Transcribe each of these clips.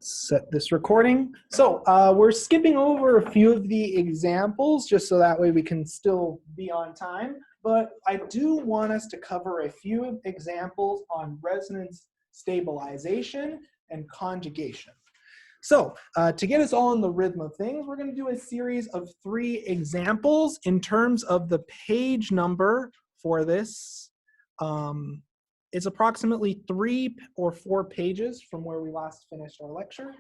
set this recording. So we're skipping over a few of the examples just so that way we can still be on time. But I do want us to cover a few examples on resonance stabilization and conjugation. So to get us all in the rhythm of things, we're going to do a series of 3 examples in terms of the page number for this. It's approximately 3 or 4 pages from where we last finished our lecture.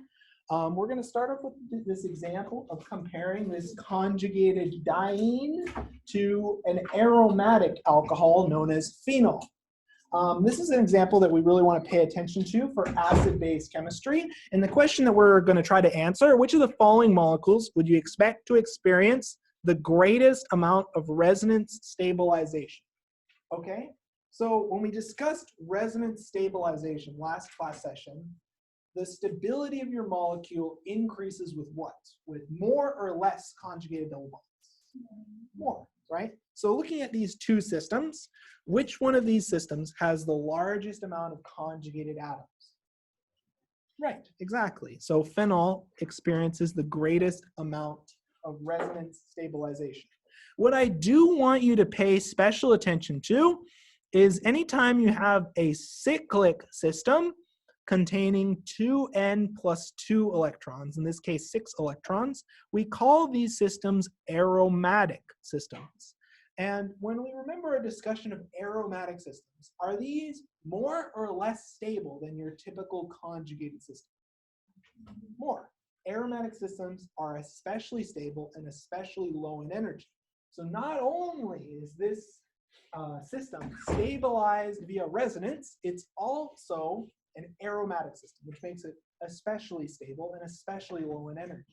We're going to start off with this example of comparing this conjugated diene to an aromatic alcohol known as phenol. This is an example that we really want to pay attention to for acid-base chemistry. And the question that we're going to try to answer, which of the following molecules would you expect to experience the greatest amount of resonance stabilization? Okay? So when we discussed resonance stabilization last class session, the stability of your molecule increases with what? With more or less conjugated double bonds? More, right? So looking at these 2 systems, which one of these systems has the largest amount of conjugated atoms? Right, exactly. So phenol experiences the greatest amount of resonance stabilization. What I do want you to pay special attention to is anytime you have a cyclic system containing 2n plus 2 electrons, in this case 6 electrons, we call these systems aromatic systems. And when we remember a discussion of aromatic systems, are these more or less stable than your typical conjugated system? More. Aromatic systems are especially stable and especially low in energy. So not only is this system stabilized via resonance, it's also an aromatic system, which makes it especially stable and especially low in energy.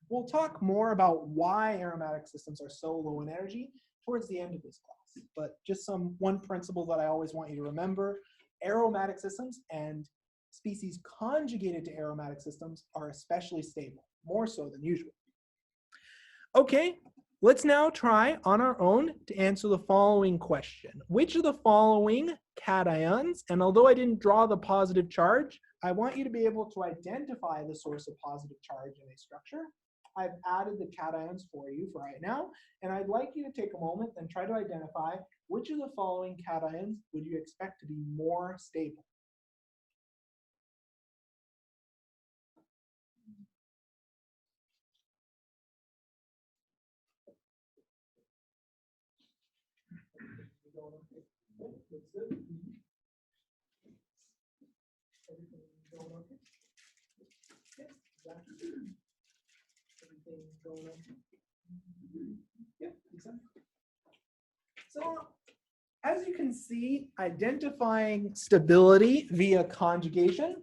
We'll talk more about why aromatic systems are so low in energy towards the end of this class. But just one principle that I always want you to remember, aromatic systems and species conjugated to aromatic systems are especially stable, more so than usual. Okay. Let's now try on our own to answer the following question. Which of the following cations, and although I didn't draw the positive charge, I want you to be able to identify the source of positive charge in a structure. I've added the cations for you for right now, and I'd like you to take a moment and try to identify which of the following cations would you expect to be more stable. Looks good. Everything going okay? Yeah, exactly. Everything going okay? Yeah, exactly. So, as you can see, identifying stability via conjugation,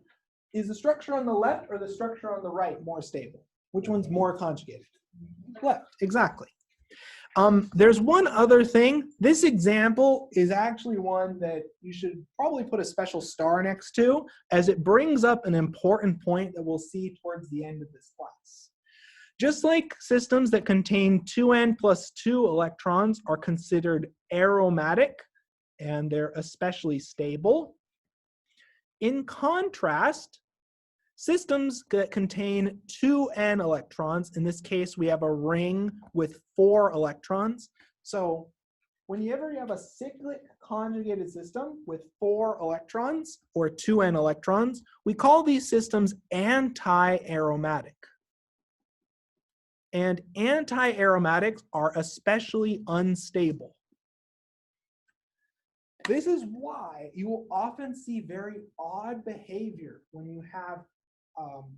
is the structure on the left or the structure on the right more stable? Which one's more conjugated? Left, exactly. There's one other thing. This example is actually one that you should probably put a special star next to, as it brings up an important point that we'll see towards the end of this class. Just like systems that contain 2n plus 2 electrons are considered aromatic, and they're especially stable. In contrast, systems that contain 2n electrons, in this case we have a ring with 4 electrons. So whenever you have a cyclic conjugated system with 4 electrons or 2n electrons, we call these systems anti-aromatic. And anti-aromatics are especially unstable. This is why you will often see very odd behavior when you have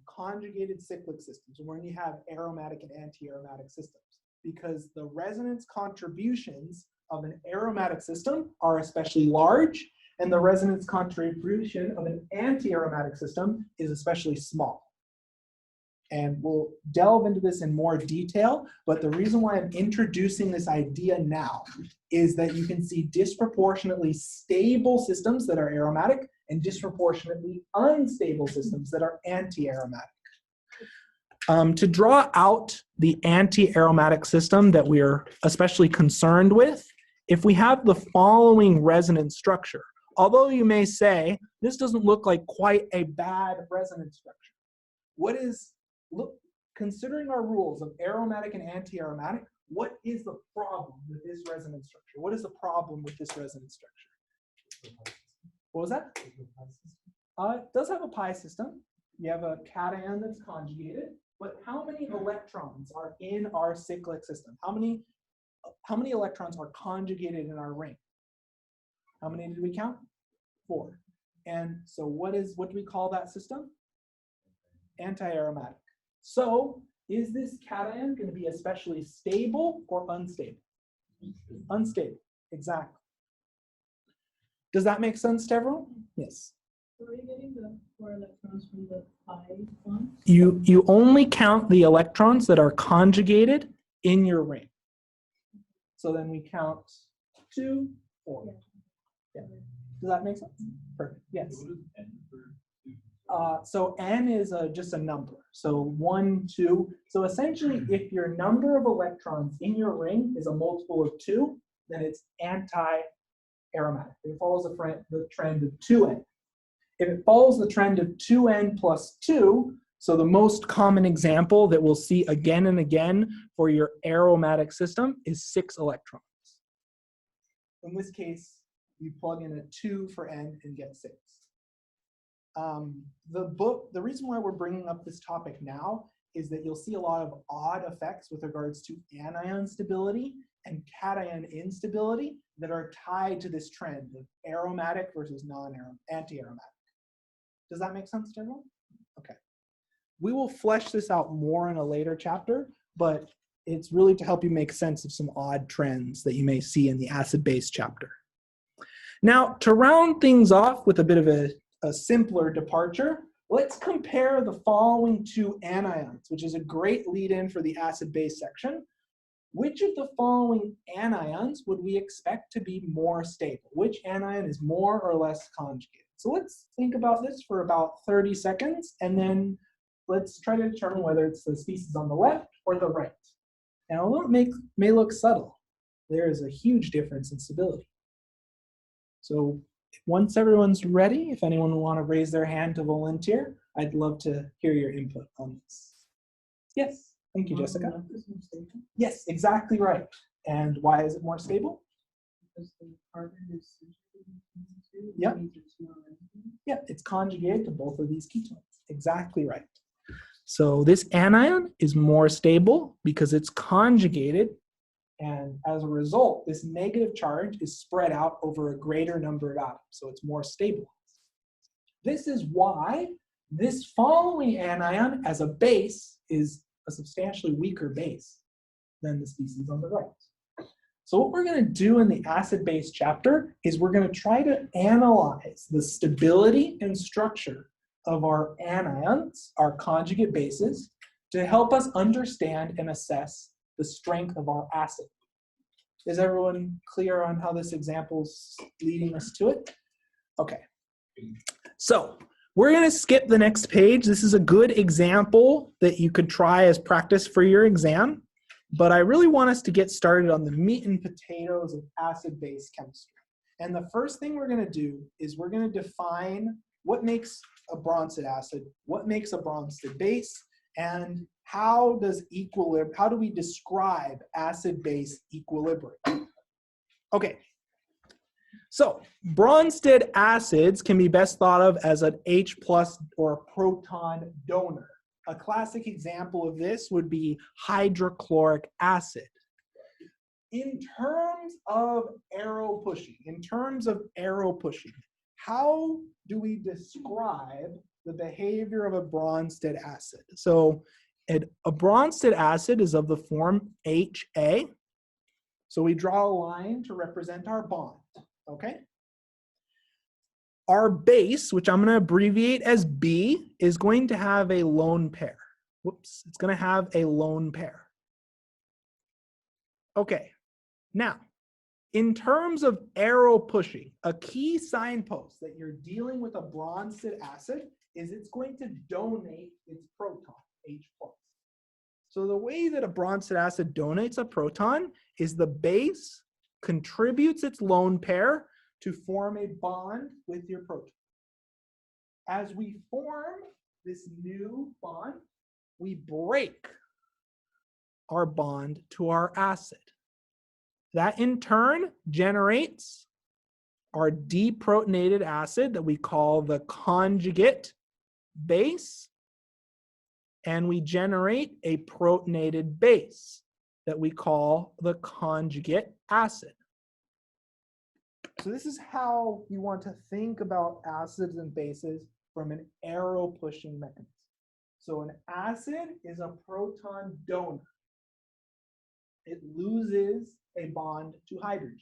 conjugated cyclic systems, or when you have aromatic and anti-aromatic systems, because the resonance contributions of an aromatic system are especially large, and the resonance contribution of an anti-aromatic system is especially small. And we'll delve into this in more detail, but the reason why I'm introducing this idea now is that you can see disproportionately stable systems that are aromatic and disproportionately unstable systems that are anti-aromatic. To draw out the anti-aromatic system that we're especially concerned with, if we have the following resonance structure, although you may say, this doesn't look like quite a bad resonance structure, what is, look, considering our rules of aromatic and anti-aromatic, what is the problem with this resonance structure? What is the problem with this resonance structure? What was that? It does have a pi system. You have a cation that's conjugated, but how many electrons are in our cyclic system? How many electrons are conjugated in our ring? How many did we count? 4. And so what do we call that system? Anti-aromatic. So is this cation going to be especially stable or unstable? Unstable, exactly. Does that make sense to everyone? Yes. So are you getting the 4 electrons from the pi one? You only count the electrons that are conjugated in your ring. So then we count 2, 4. Yeah. Does that make sense? Perfect. Yes. So n is just a number. So 1, 2. So essentially, if your number of electrons in your ring is a multiple of 2, then it's anti-aromatic. It follows the trend of 2n. If it follows the trend of 2n plus 2, so the most common example that we'll see again and again for your aromatic system is 6 electrons. In this case, you plug in a 2 for n and get 6. The reason why we're bringing up this topic now is that you'll see a lot of odd effects with regards to anion stability and cation instability that are tied to this trend of aromatic versus anti-aromatic. Does that make sense to everyone? Okay. We will flesh this out more in a later chapter, but it's really to help you make sense of some odd trends that you may see in the acid-base chapter. Now, to round things off with a bit of a simpler departure, let's compare the following 2 anions, which is a great lead-in for the acid-base section. Which of the following anions would we expect to be more stable? Which anion is more or less conjugated? So let's think about this for about 30 seconds, and then let's try to determine whether it's the species on the left or the right. And although it may look subtle, there is a huge difference in stability. So once everyone's ready, if anyone will want to raise their hand to volunteer, I'd love to hear your input on this. Yes, thank you, Jessica. Yes, exactly right. And why is it more stable? Because the carbon is Yep. Yeah, it's conjugated to both of these ketones. Exactly right. So this anion is more stable because it's conjugated, and as a result, this negative charge is spread out over a greater number of atoms, so it's more stable. This is why this following anion as a base is a substantially weaker base than the species on the right. So what we're going to do in the acid-base chapter is we're going to try to analyze the stability and structure of our anions, our conjugate bases, to help us understand and assess the strength of our acid. Is everyone clear on how this example's leading us to it? Okay. So we're going to skip the next page. This is a good example that you could try as practice for your exam. But I really want us to get started on the meat and potatoes of acid-base chemistry. And the first thing we're going to do is we're going to define what makes a Bronsted acid, what makes a Bronsted base, and how do we describe acid-base equilibrium? Okay. So Bronsted acids can be best thought of as an H+ or a proton donor. A classic example of this would be hydrochloric acid. In terms of arrow pushing, how do we describe the behavior of a Bronsted acid? So a Bronsted acid is of the form HA. So we draw a line to represent our bond, okay? Our base, which I'm going to abbreviate as B, is going to have a lone pair. Whoops, it's going to have a lone pair. Okay, now, in terms of arrow pushing, a key signpost that you're dealing with a Bronsted acid is it's going to donate its proton, H+. So the way that a Bronsted acid donates a proton is the base contributes its lone pair to form a bond with your proton. As we form this new bond, we break our bond to our acid. That in turn generates our deprotonated acid that we call the conjugate base, and we generate a protonated base that we call the conjugate acid. So this is how you want to think about acids and bases from an arrow pushing mechanism. So an acid is a proton donor. It loses a bond to hydrogen.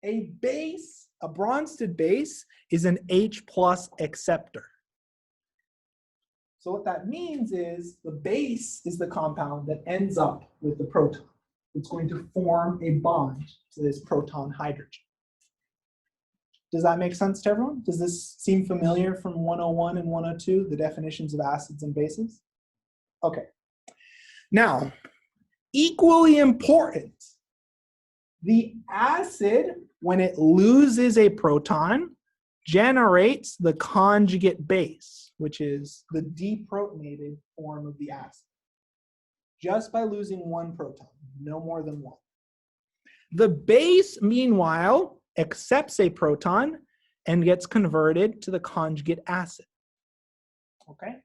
A base, a Bronsted base, is an H+ acceptor. So what that means is the base is the compound that ends up with the proton. It's going to form a bond to this proton hydrogen. Does that make sense to everyone? Does this seem familiar from 101 and 102, the definitions of acids and bases? Okay. Now, equally important, the acid, when it loses a proton, generates the conjugate base, which is the deprotonated form of the acid, just by losing one proton, no more than one. The base, meanwhile, accepts a proton and gets converted to the conjugate acid. Okay?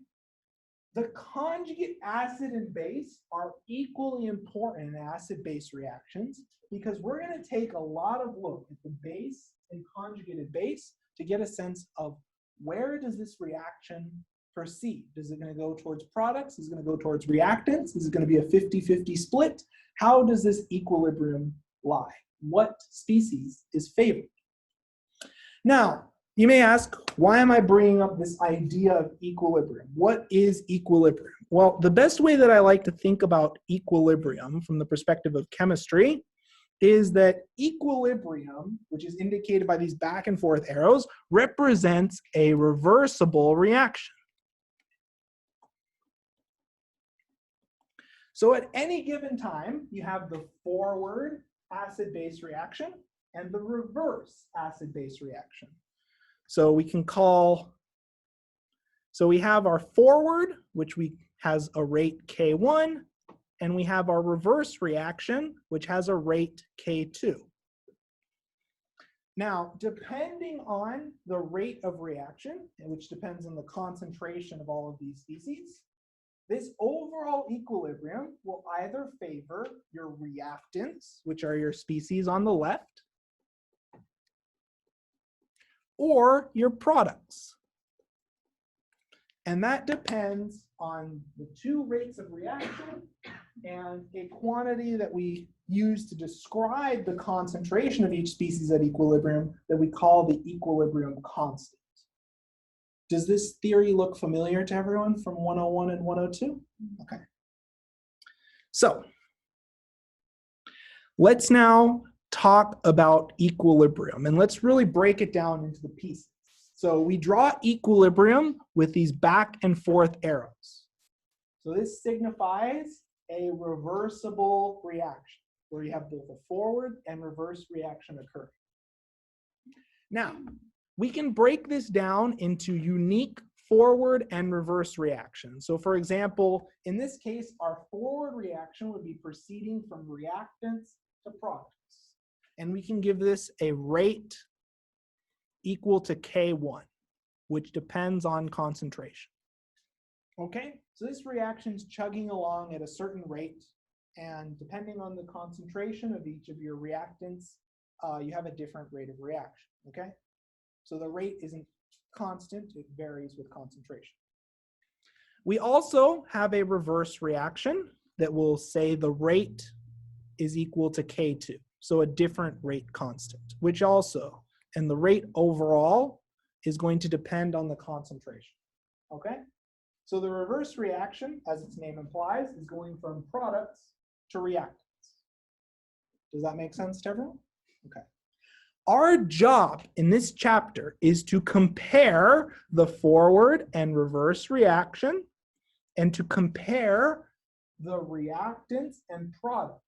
The conjugate acid and base are equally important in acid-base reactions because we're going to take a lot of look at the base and conjugated base to get a sense of where does this reaction proceed? Is it going to go towards products? Is it going to go towards reactants? Is it going to be a 50-50 split? How does this equilibrium lie? What species is favored? Now, you may ask, why am I bringing up this idea of equilibrium? What is equilibrium? Well, the best way that I like to think about equilibrium from the perspective of chemistry is that equilibrium, which is indicated by these back and forth arrows, represents a reversible reaction. So at any given time, you have the forward acid-base reaction and the reverse acid-base reaction. So we can call, so we have our forward, which has a rate K1, and we have our reverse reaction, which has a rate K2. Now, depending on the rate of reaction, which depends on the concentration of all of these species, this overall equilibrium will either favor your reactants, which are your species on the left, or your products. And that depends on the two rates of reaction and a quantity that we use to describe the concentration of each species at equilibrium that we call the equilibrium constant. Does this theory look familiar to everyone from 101 and 102? Okay. So let's now talk about equilibrium, and let's really break it down into the pieces. So we draw equilibrium with these back and forth arrows. So this signifies a reversible reaction, where you have both a forward and reverse reaction occurring. Now, we can break this down into unique forward and reverse reactions. So for example, in this case, our forward reaction would be proceeding from reactants to products. And we can give this a rate equal to K1, which depends on concentration. Okay, so this reaction's chugging along at a certain rate, and depending on the concentration of each of your reactants, you have a different rate of reaction, okay? So the rate isn't constant, it varies with concentration. We also have a reverse reaction that will say the rate is equal to K2, so a different rate constant, which also, and the rate overall is going to depend on the concentration, okay? So the reverse reaction, as its name implies, is going from products to reactants. Does that make sense to everyone? Okay. Our job in this chapter is to compare the forward and reverse reaction and to compare the reactants and products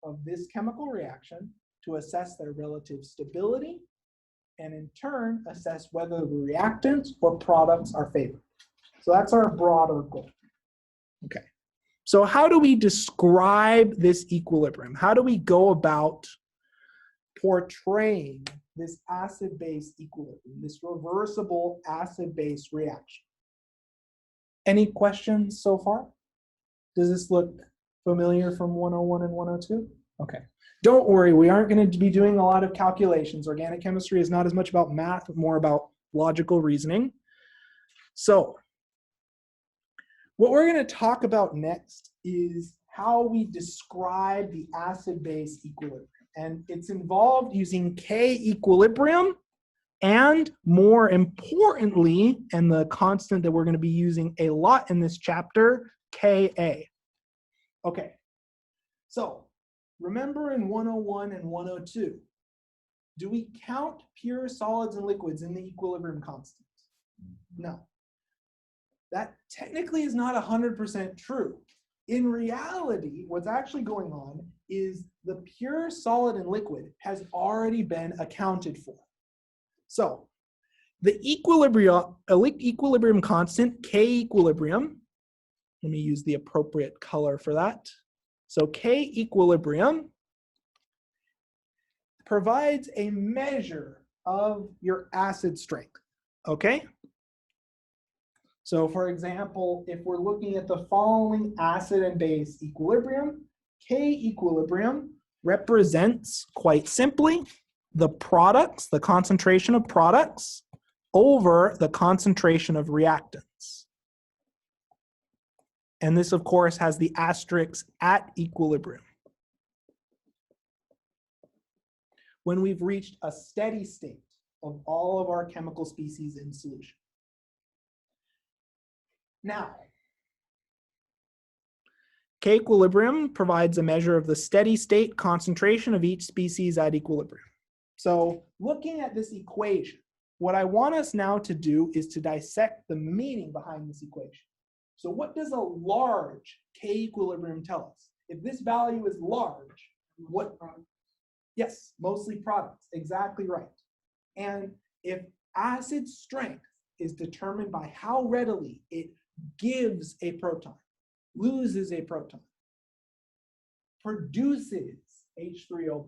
of this chemical reaction to assess their relative stability and in turn assess whether the reactants or products are favored. So that's our broader goal. Okay. So how do we describe this equilibrium? How do we go about portraying this acid-base equilibrium, this reversible acid-base reaction? Any questions so far? Does this look familiar from 101 and 102? Okay. Don't worry, we aren't going to be doing a lot of calculations. Organic chemistry is not as much about math, but more about logical reasoning. So, what we're going to talk about next is how we describe the acid-base equilibrium. And it's involved using K equilibrium and, more importantly, and the constant that we're going to be using a lot in this chapter, Ka. Okay, so remember in 101 and 102, do we count pure solids and liquids in the equilibrium constant? No. That technically is not 100% true. In reality, what's actually going on is the pure solid and liquid has already been accounted for. So the equilibrium constant, K equilibrium, let me use the appropriate color for that. So K equilibrium provides a measure of your acid strength, okay? So for example, if we're looking at the following acid and base equilibrium, K equilibrium represents, quite simply, the products, the concentration of products over the concentration of reactants. And this, of course, has the asterisk at equilibrium. When we've reached a steady state of all of our chemical species in solution. Now, K equilibrium provides a measure of the steady state concentration of each species at equilibrium. So looking at this equation, what I want us now to do is to dissect the meaning behind this equation. So what does a large K equilibrium tell us? If this value is large, what? Yes, mostly products, exactly right. And if acid strength is determined by how readily it gives a proton, loses a proton, produces H3O+,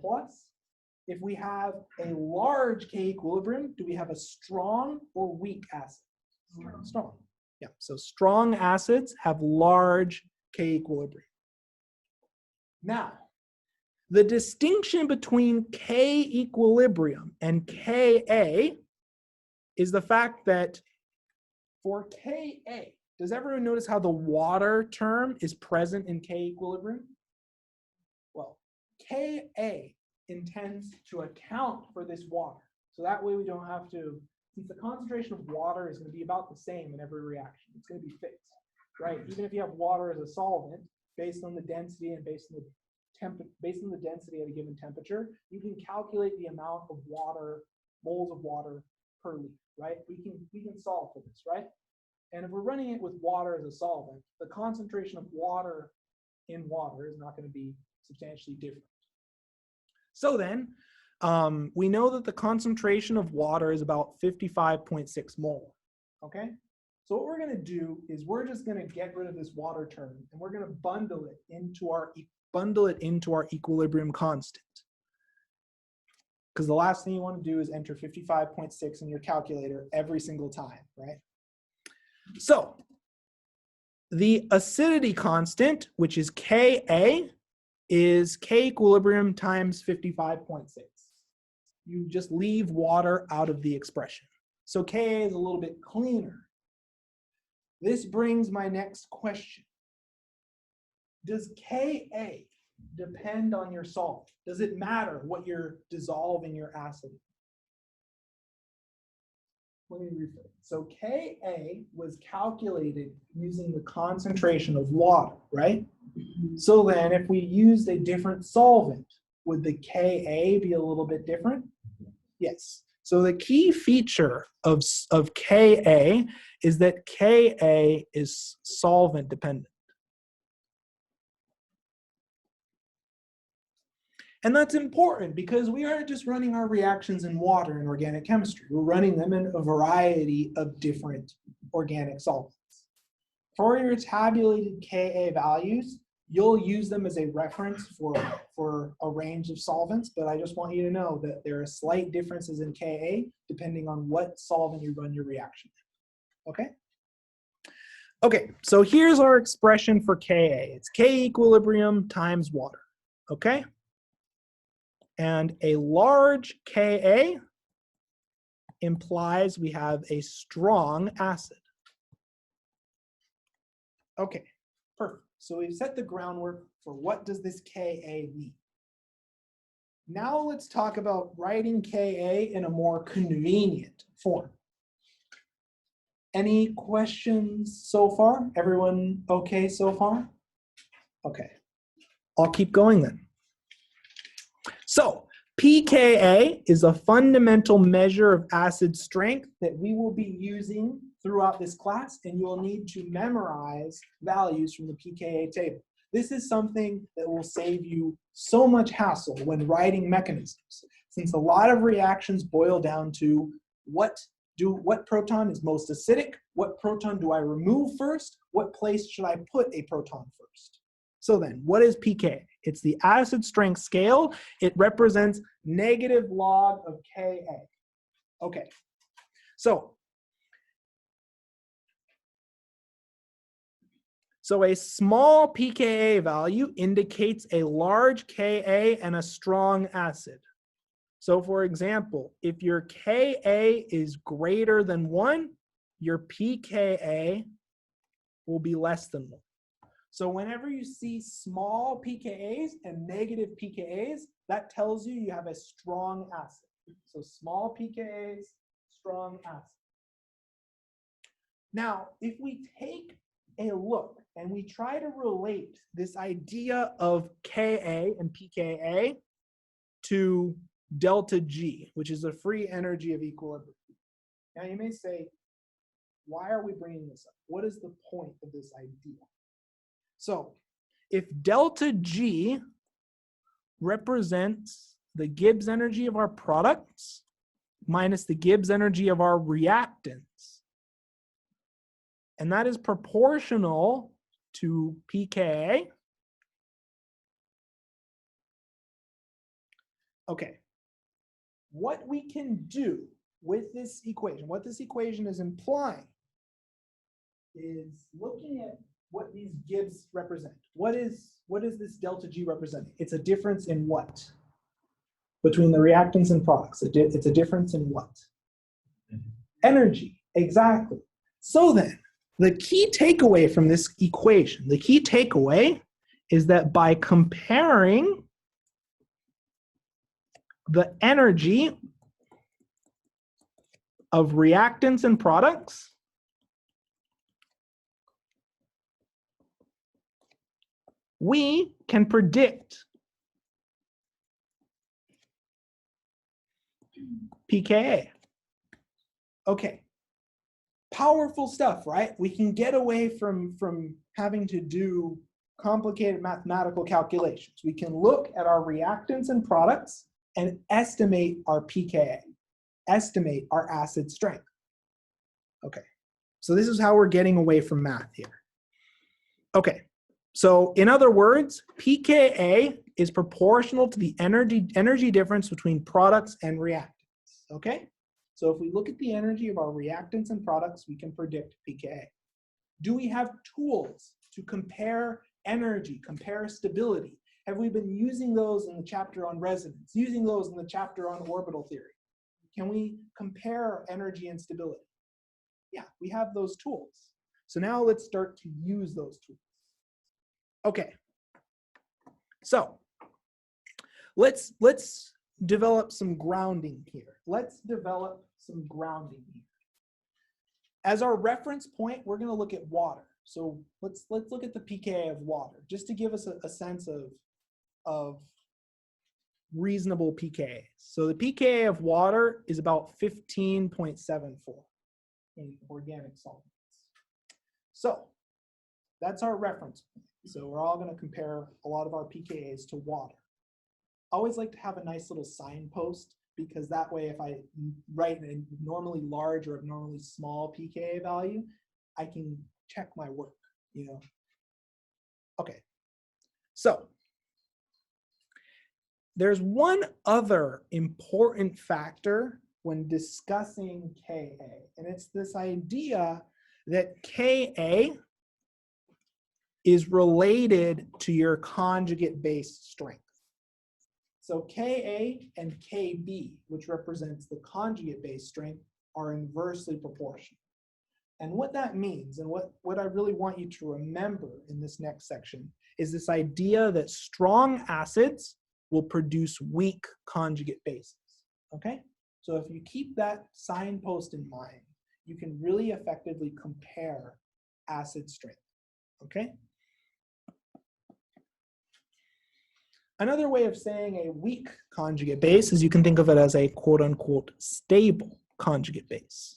if we have a large K equilibrium, do we have a strong or weak acid? Strong. Yeah, so strong acids have large K equilibrium. Now, the distinction between K equilibrium and Ka is the fact that for Ka, does everyone notice how the water term is present in K equilibrium? Well, Ka intends to account for this water. So that way we don't have to, since the concentration of water is going to be about the same in every reaction, it's going to be fixed, right? Even if you have water as a solvent, based on the density and based on the density at a given temperature, you can calculate the amount of water, moles of water per liter, right? We can solve for this, right? And if we're running it with water as a solvent, the concentration of water in water is not going to be substantially different. So then, we know that the concentration of water is about 55.6 mole, okay? So what we're going to do is we're just going to get rid of this water term, and we're going to bundle it into our equilibrium constant. Because the last thing you want to do is enter 55.6 in your calculator every single time, right? So the acidity constant, which is Ka, is K equilibrium times 55.6. You just leave water out of the expression. So Ka is a little bit cleaner. This brings my next question. Does Ka depend on your solvent? Does it matter what you're dissolving your acid in? Let me rephrase. So Ka was calculated using the concentration of water, right? So then if we used a different solvent, would the Ka be a little bit different? Yes. So the key feature of Ka is that Ka is solvent dependent. And that's important because we aren't just running our reactions in water in organic chemistry. We're running them in a variety of different organic solvents. For your tabulated Ka values, you'll use them as a reference for a range of solvents, but I just want you to know that there are slight differences in Ka depending on what solvent you run your reaction in. Okay? Okay, so here's our expression for Ka. It's K equilibrium times water. Okay? And a large Ka implies we have a strong acid. Okay, perfect. So we've set the groundwork for what does this Ka mean. Now let's talk about writing Ka in a more convenient form. Any questions so far? Everyone okay so far? Okay, I'll keep going then. So pKa is a fundamental measure of acid strength that we will be using throughout this class, and you will need to memorize values from the pKa table. This is something that will save you so much hassle when writing mechanisms, since a lot of reactions boil down to what proton is most acidic, what proton do I remove first, what place should I put a proton first. So then, what is pK? It's the acid strength scale. It represents negative log of Ka. Okay, so a small pKa value indicates a large Ka and a strong acid. So for example, if your Ka is greater than 1, your pKa will be less than 1. So whenever you see small pKa's and negative pKa's, that tells you have a strong acid. So small pKa's, strong acid. Now, if we take a look and we try to relate this idea of Ka and pKa to delta G, which is a free energy of equilibrium. Now you may say, why are we bringing this up? What is the point of this idea? So if delta G represents the Gibbs energy of our products minus the Gibbs energy of our reactants, and that is proportional to pKa. Okay, what we can do with this equation, what this equation is implying, is looking at what these Gibbs represent. What is this delta G representing? It's a difference in what? Between the reactants and products. It's a difference in what? Energy, exactly. So then, the key takeaway from this equation, the key takeaway is that by comparing the energy of reactants and products, we can predict pKa. Okay, powerful stuff, right? We can get away from having to do complicated mathematical calculations. We can look at our reactants and products and estimate our pKa, estimate our acid strength. Okay, so this is how we're getting away from math here. Okay, so in other words, pKa is proportional to the energy difference between products and reactants. Okay, so if we look at the energy of our reactants and products, we can predict pKa. Do we have tools to compare energy, compare stability? Have we been using those in the chapter on resonance, using those in the chapter on orbital theory? Can we compare energy and stability? Yeah, we have those tools. So now let's start to use those tools. Okay, so let's develop some grounding here. Let's develop some grounding here. As our reference point, we're going to look at water. So let's look at the pKa of water, just to give us a sense of reasonable pKa. So the pKa of water is about 15.74 in organic solvents. So that's our reference point. So we're all going to compare a lot of our pKa's to water. I always like to have a nice little signpost, because that way if I write a normally large or abnormally small pKa value, I can check my work. you know. Okay, so there's one other important factor when discussing Ka, and it's this idea that Ka is related to your conjugate base strength. So Ka and Kb, which represents the conjugate base strength, are inversely proportional. And what that means, and what I really want you to remember in this next section, is this idea that strong acids will produce weak conjugate bases, okay? So if you keep that signpost in mind, you can really effectively compare acid strength, okay? Another way of saying a weak conjugate base is you can think of it as a quote-unquote stable conjugate base.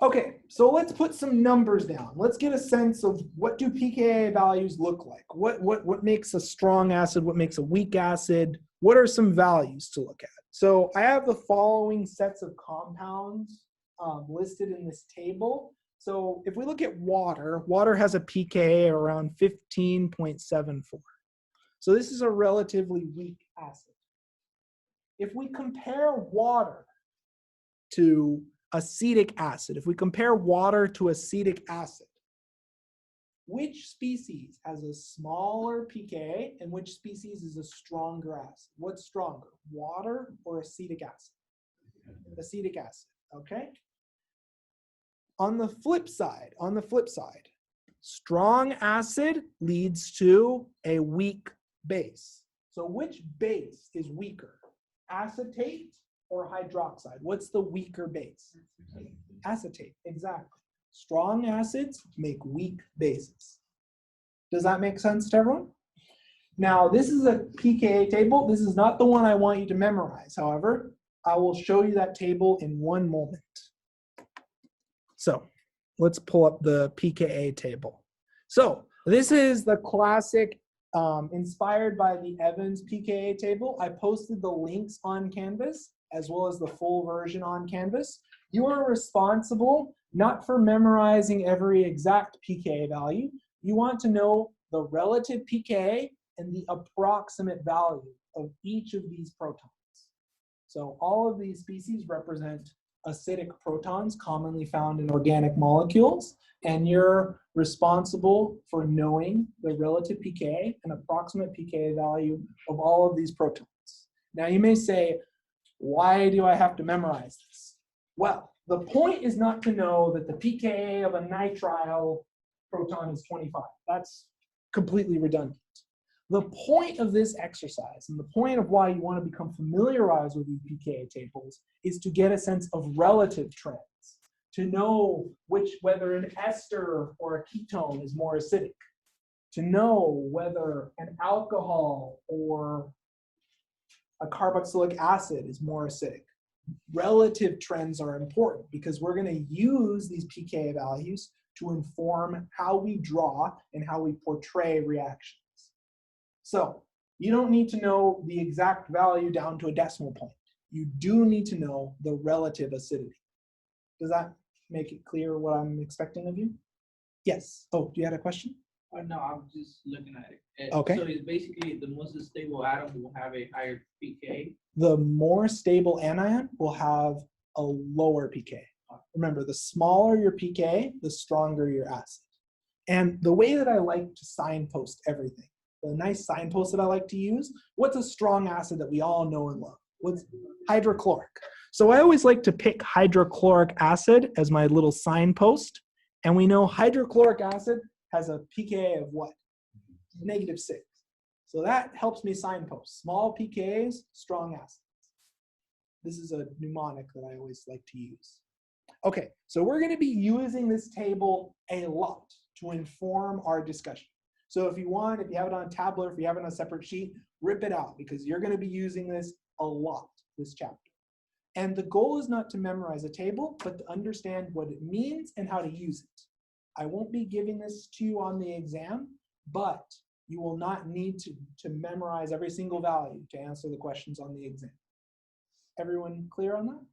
Okay, so let's put some numbers down. Let's get a sense of what do pKa values look like? What makes a strong acid? What makes a weak acid? What are some values to look at? So I have the following sets of compounds listed in this table. So if we look at water, water has a pKa around 15.74. So this is a relatively weak acid. If we compare water to acetic acid, if we compare water to acetic acid, which species has a smaller pKa and which species is a stronger acid? What's stronger, water or acetic acid? Acetic acid, okay? On the flip side, strong acid leads to a weak base. So which base is weaker, acetate or hydroxide? What's the weaker base? Acetate, exactly. Strong acids make weak bases. Does that make sense to everyone? Now, this is a pKa table. This is not the one I want you to memorize. However, I will show you that table in one moment. So let's pull up the pKa table. So this is the classic, inspired by the Evans pKa table. I posted the links on Canvas as well as the full version on Canvas. You are responsible not for memorizing every exact pKa value. You want to know the relative pKa and the approximate value of each of these protons. So all of these species represent acidic protons commonly found in organic molecules, and you're responsible for knowing the relative pKa and approximate pKa value of all of these protons. Now you may say, why do I have to memorize this? Well, the point is not to know that the pKa of a nitrile proton is 25. That's completely redundant. The point of this exercise and the point of why you want to become familiarized with these pKa tables is to get a sense of relative trends, to know whether an ester or a ketone is more acidic, to know whether an alcohol or a carboxylic acid is more acidic. Relative trends are important because we're going to use these pKa values to inform how we draw and how we portray reactions. So you don't need to know the exact value down to a decimal point. You do need to know the relative acidity. Does that make it clear what I'm expecting of you? Yes. Oh, do you have a question? No, I'm just looking at it. Okay. So it's basically the most stable atom will have a higher pKa. The more stable anion will have a lower pKa. Remember, the smaller your pKa, the stronger your acid. And the way that I like to signpost everything, the nice signpost that I like to use, what's a strong acid that we all know and love? What's hydrochloric? So I always like to pick hydrochloric acid as my little signpost. And we know hydrochloric acid has a pKa of what? -6. So that helps me signpost. Small pKas, strong acids. This is a mnemonic that I always like to use. Okay, so we're going to be using this table a lot to inform our discussion. So if you want, if you have it on a tablet, if you have it on a separate sheet, rip it out because you're going to be using this a lot, this chapter. And the goal is not to memorize a table, but to understand what it means and how to use it. I won't be giving this to you on the exam, but you will not need to memorize every single value to answer the questions on the exam. Everyone clear on that?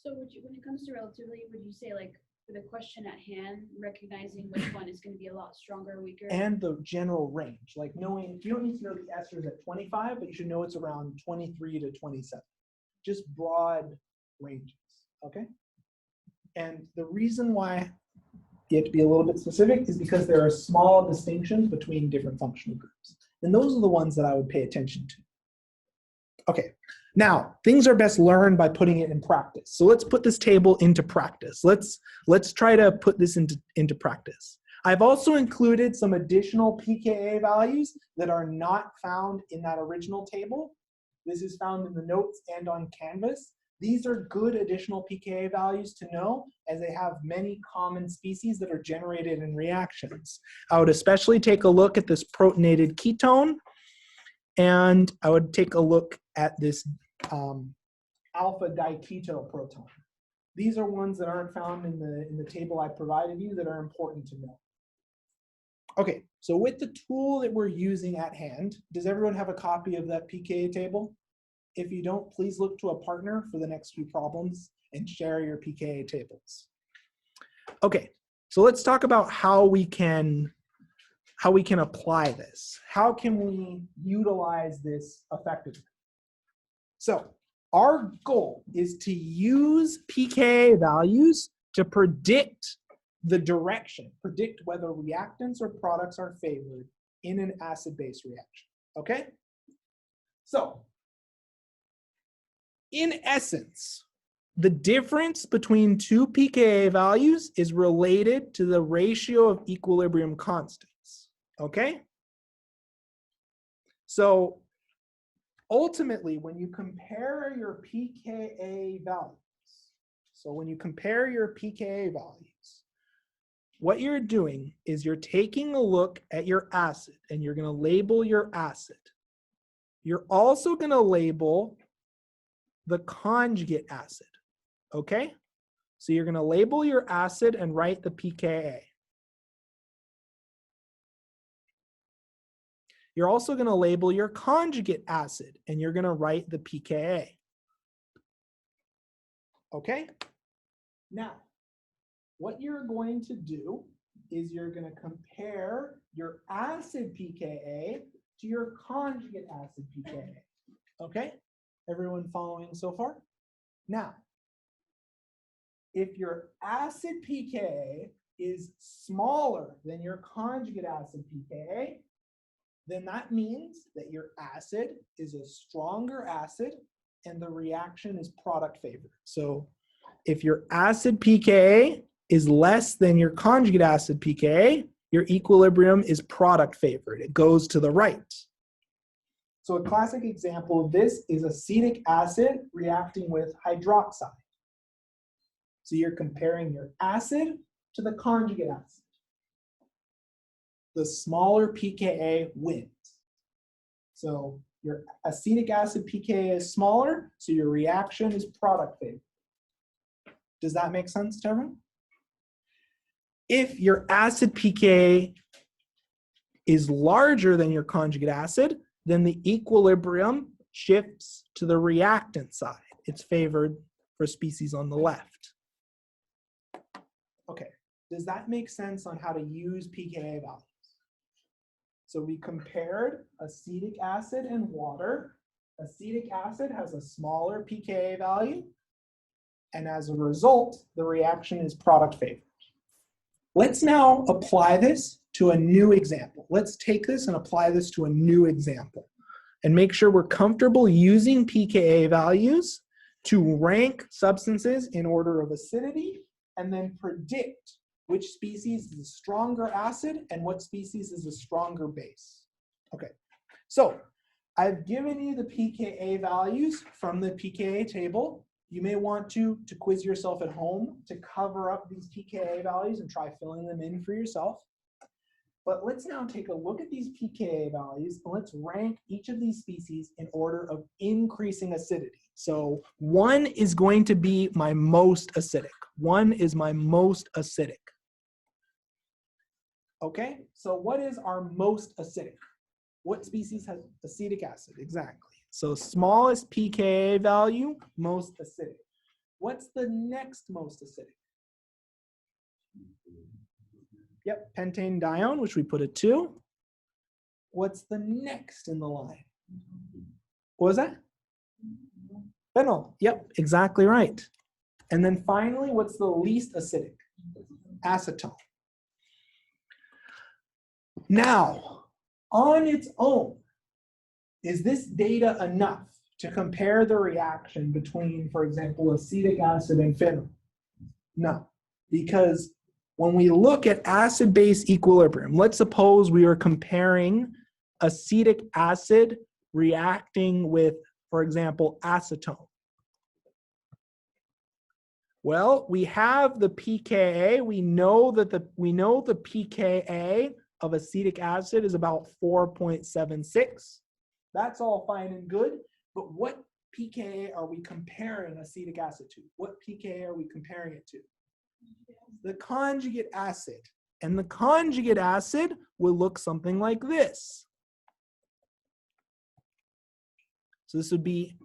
So when it comes to relativity, would you say like for the question at hand, recognizing which one is going to be a lot stronger or weaker. And the general range, like knowing, you don't need to know the esters at 25, but you should know it's around 23 to 27. Just broad ranges, okay? And the reason why you have to be a little bit specific is because there are small distinctions between different functional groups. And those are the ones that I would pay attention to. Okay, now things are best learned by putting it in practice. So let's put this table into practice. Let's try to put this into practice. I've also included some additional pKa values that are not found in that original table. This is found in the notes and on Canvas. These are good additional pKa values to know, as they have many common species that are generated in reactions. I would especially take a look at this protonated ketone, and I would take a look at this alpha diketo proton. These are ones that aren't found in the table I provided you that are important to know. Okay, so with the tool that we're using at hand, does everyone have a copy of that pKa table? If you don't, please look to a partner for the next few problems and share your pKa tables. Okay, so let's talk about how we can apply this. How can we utilize this effectively? So our goal is to use pKa values to predict the direction, predict whether reactants or products are favored in an acid-base reaction, okay? So, in essence, the difference between two pKa values is related to the ratio of equilibrium constants, okay? So, ultimately, when you compare your pKa values, what you're doing is you're taking a look at your acid and you're going to label your acid. You're also going to label the conjugate acid, okay? So you're going to label your acid and write the pKa. You're also going to label your conjugate acid and you're going to write the pKa. Okay? Now, what you're going to do is you're going to compare your acid pKa to your conjugate acid pKa. Okay? Everyone following so far? Now, if your acid pKa is smaller than your conjugate acid pKa, then that means that your acid is a stronger acid and the reaction is product favored. So if your acid pKa is less than your conjugate acid pKa, your equilibrium is product favored. It goes to the right. So a classic example of this is acetic acid reacting with hydroxide. So you're comparing your acid to the conjugate acid. The smaller pKa wins. So your acetic acid pKa is smaller, so your reaction is product favored. Does that make sense to everyone? If your acid pKa is larger than your conjugate acid, then the equilibrium shifts to the reactant side. It's favored for species on the left. Okay, does that make sense on how to use pKa values? So we compared acetic acid and water. Acetic acid has a smaller pKa value, and as a result, the reaction is product favored. Let's now apply this to a new example. Let's take this and apply this to a new example and make sure we're comfortable using pKa values to rank substances in order of acidity and then predict which species is a stronger acid and what species is a stronger base. Okay, so I've given you the pKa values from the pKa table. You may want to quiz yourself at home to cover up these pKa values and try filling them in for yourself. But let's now take a look at these pKa values and let's rank each of these species in order of increasing acidity. So 1 is going to be my most acidic. 1 is my most acidic. Okay, so what is our most acidic? What species has acetic acid? Exactly. So smallest pKa value, most acidic. What's the next most acidic? Yep, pentane dione, which we put a 2. What's the next in the line? What was that? Phenol. Yep, exactly right. And then finally, what's the least acidic? Acetone. Now, on its own, is this data enough to compare the reaction between, for example, acetic acid and phenol? No, because when we look at acid-base equilibrium, let's suppose we are comparing acetic acid reacting with, for example, acetone. Well, we have the pKa. We know the pKa of acetic acid is about 4.76. That's all fine and good, but what pKa are we comparing acetic acid to? What pKa are we comparing it to? The conjugate acid. And the conjugate acid will look something like this. So this would be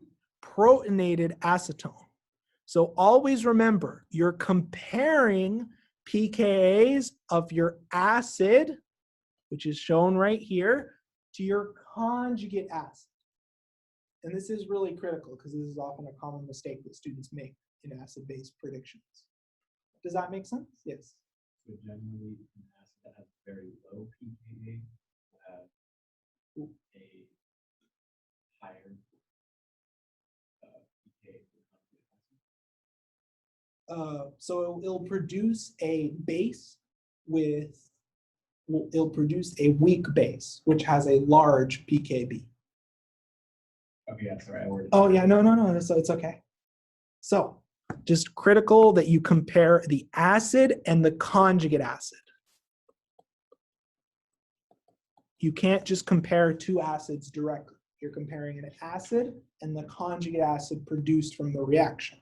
protonated acetone. So always remember, you're comparing pKa's of your acid, which is shown right here, to your conjugate acid. And this is really critical because this is often a common mistake that students make in acid-based predictions. Does that make sense? Yes. So generally, an acid that has very low pKa will have a higher pKa for conjugate acid. So it'll produce a base with, it'll produce a weak base, which has a large pKb. Okay, yeah, sorry, I ordered. Oh yeah, no, so it's okay. So just critical that you compare the acid and the conjugate acid. You can't just compare two acids directly. You're comparing an acid and the conjugate acid produced from the reaction.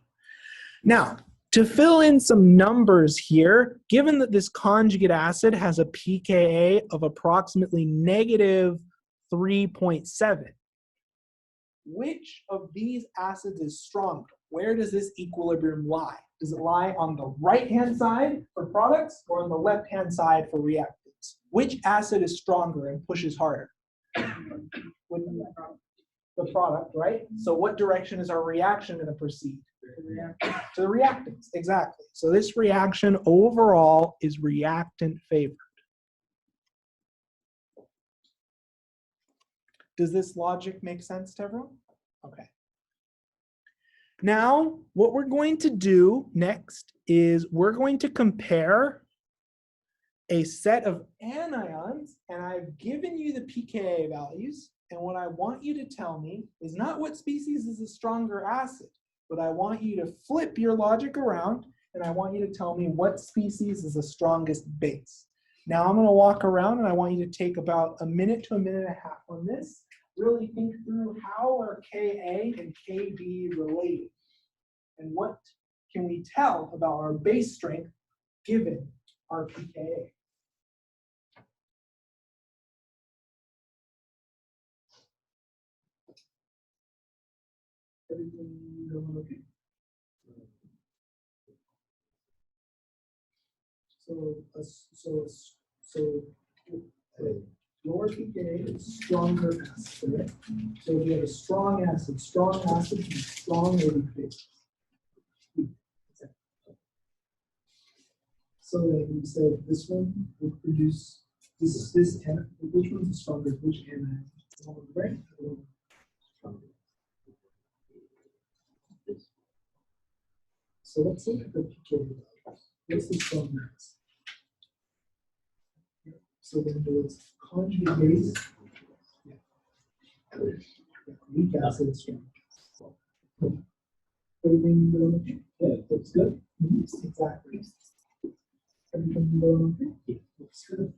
Now, to fill in some numbers here, given that this conjugate acid has a pKa of approximately negative 3.7, which of these acids is stronger? Where does this equilibrium lie? Does it lie on the right-hand side for products or on the left-hand side for reactants? Which acid is stronger and pushes harder? The product, right? So what direction is our reaction going to proceed? To the reactants, exactly. So this reaction overall is reactant favored. Does this logic make sense to everyone? Okay. Now, what we're going to do next is we're going to compare a set of anions, and I've given you the pKa values, and what I want you to tell me is not what species is a stronger acid, but I want you to flip your logic around, and I want you to tell me what species is the strongest base. Now I'm going to walk around, and I want you to take about a minute to a minute and a half on this. Really think through how are Ka and Kb related, and what can we tell about our base strength given our pKa. Everything going okay? So lower pKa is stronger acid, right? So if you have a strong acid and strong weak base. So that we said this one would produce this which one's the stronger? Which anion? The one on the right or the one stronger? So let's look at the pKa values. What's the stronger acid? So then there was conjugate base. Yeah. Weak acid is strong. Everything going okay? Yeah, looks good. Exactly. Everything going okay? Yeah, looks good.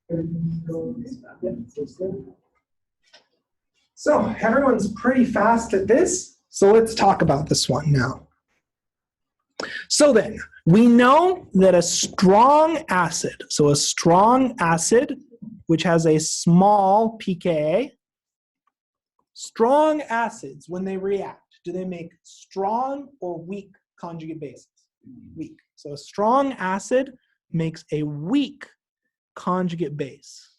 Everything going okay? Yeah, looks good. So everyone's pretty fast at this. So let's talk about this one now. So then, we know that a strong acid, so a strong acid, which has a small pKa, strong acids, when they react, do they make strong or weak conjugate bases? Weak. So a strong acid makes a weak conjugate base.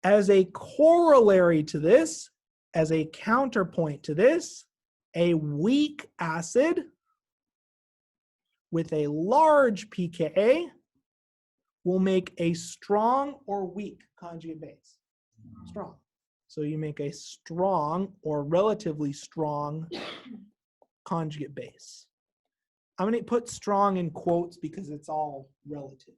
As a corollary to this, as a counterpoint to this, a weak acid with a large pKa will make a strong or weak conjugate base. Strong. So you make a strong or relatively strong conjugate base. I'm going to put strong in quotes because it's all relative.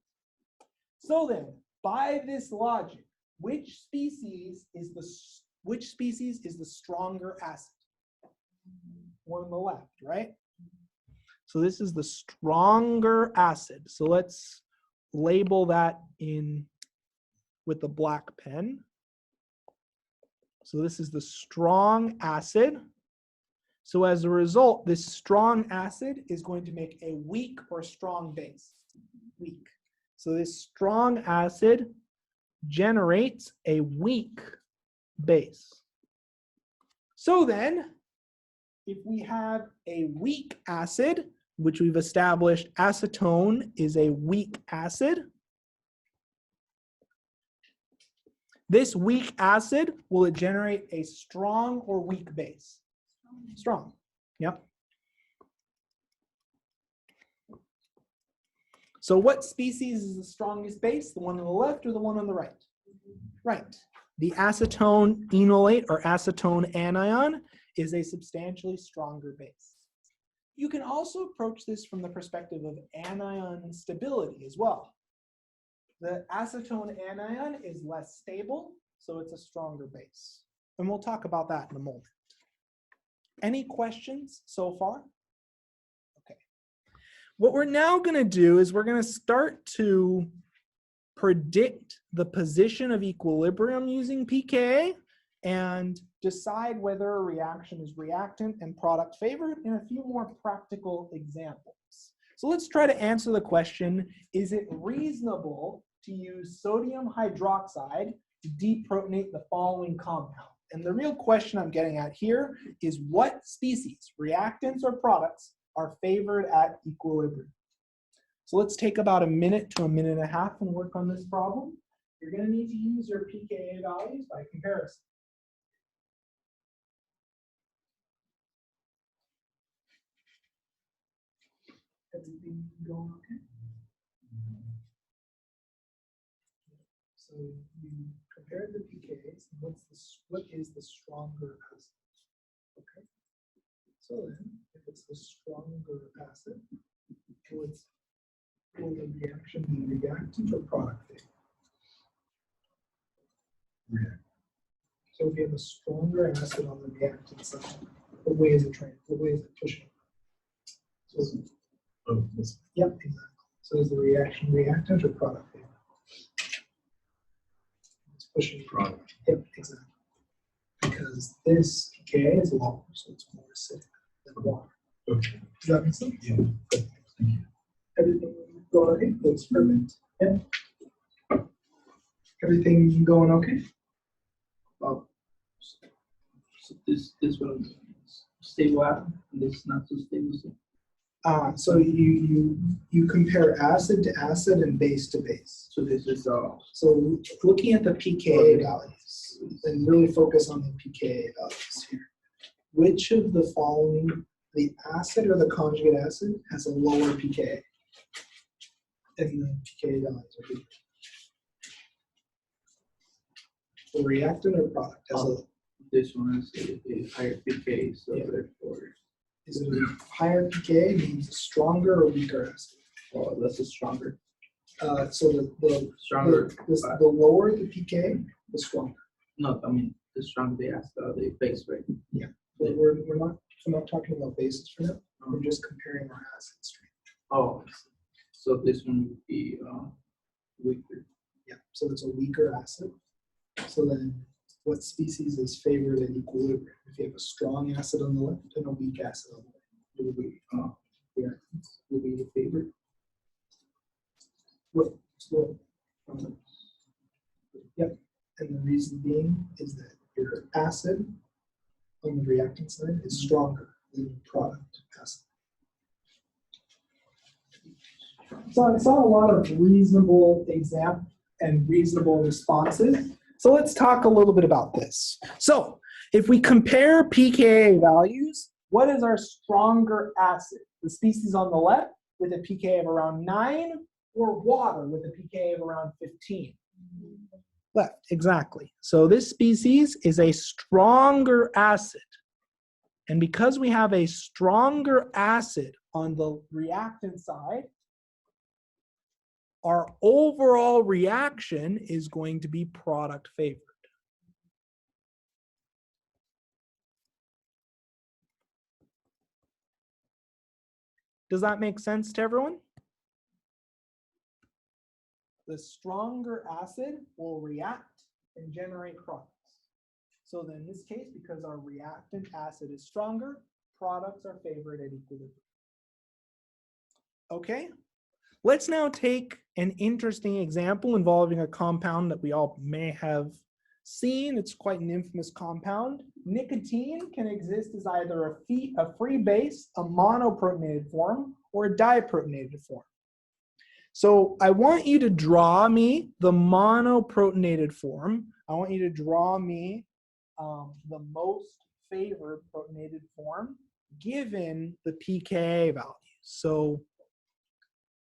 So then, by this logic, which species is the stronger acid? One on the left, right? So this is the stronger acid. So let's label that in with the black pen. So this is the strong acid. So as a result, this strong acid is going to make a weak or strong base. Weak. So this strong acid generates a weak base. So then, if we have a weak acid, which we've established acetone is a weak acid, this weak acid, will it generate a strong or weak base? Strong. Yep. So what species is the strongest base? The one on the left or the one on the right? Right. The acetone enolate or acetone anion is a substantially stronger base. You can also approach this from the perspective of anion stability as well. The acetone anion is less stable, so it's a stronger base. And we'll talk about that in a moment. Any questions so far? Okay. What we're now going to do is we're going to start to predict the position of equilibrium using pKa and decide whether a reaction is reactant and product favored in a few more practical examples. So let's try to answer the question, is it reasonable to use sodium hydroxide to deprotonate the following compound? And the real question I'm getting at here is what species, reactants or products, are favored at equilibrium? So let's take about a minute to a minute and a half and work on this problem. You're going to need to use your pKa values by comparison. Everything going okay? So you compared the pKa's, and what is the stronger acid? Okay. So then, if it's the stronger acid, will the reaction be reactant or product favored? Reactant. So if you have a stronger acid on the reactant side, what way is it pushing? So this. Yep, exactly. So is the reaction reactant or product favored? It's pushing product. Yep, exactly. Because this pKa is lower, so it's more acidic than water. Okay. Does that make sense? Yeah. Good. Thank you. Everything going okay? Looks perfect. Yeah. Everything going okay? Oh, so this one is stable atom, and this is not so stable. So you compare acid to acid and base to base. So this is So looking at the pKa values, and really focus on the pKa values here. Which of the following, the acid or the conjugate acid, has a lower pKa? And the pKa values are here. The reactant or product has a. This one has a higher pKa, so therefore. Is it a higher pKa means a stronger or weaker acid? Oh, that's a stronger. So the Stronger. the lower the pKa, the stronger. No, I mean the stronger the acid, the base, right? Yeah, but we're not talking about bases for now. We're just comparing our acid strength. Oh, so this one would be weaker. Yeah, so it's a weaker acid. So then, what species is favored at equilibrium? If you have a strong acid on the left and a weak acid on the right, it will be reactants will be the favorite. What? Yep. And the reason being is that your acid on the reactant side is stronger than your product acid. So I saw a lot of reasonable examples and reasonable responses. So let's talk a little bit about this. So if we compare pKa values, what is our stronger acid? The species on the left with a pKa of around 9, or water with a pKa of around 15? Left, exactly. So this species is a stronger acid. And because we have a stronger acid on the reactant side, our overall reaction is going to be product favored. Does that make sense to everyone? The stronger acid will react and generate products. So then in this case, because our reactant acid is stronger, products are favored at equilibrium. Okay, let's now take an interesting example involving a compound that we all may have seen. It's quite an infamous compound. Nicotine can exist as either a free base, a monoprotonated form, or a diprotonated form. So I want you to draw me the monoprotonated form. I want you to draw me the most favored protonated form given the pKa value. So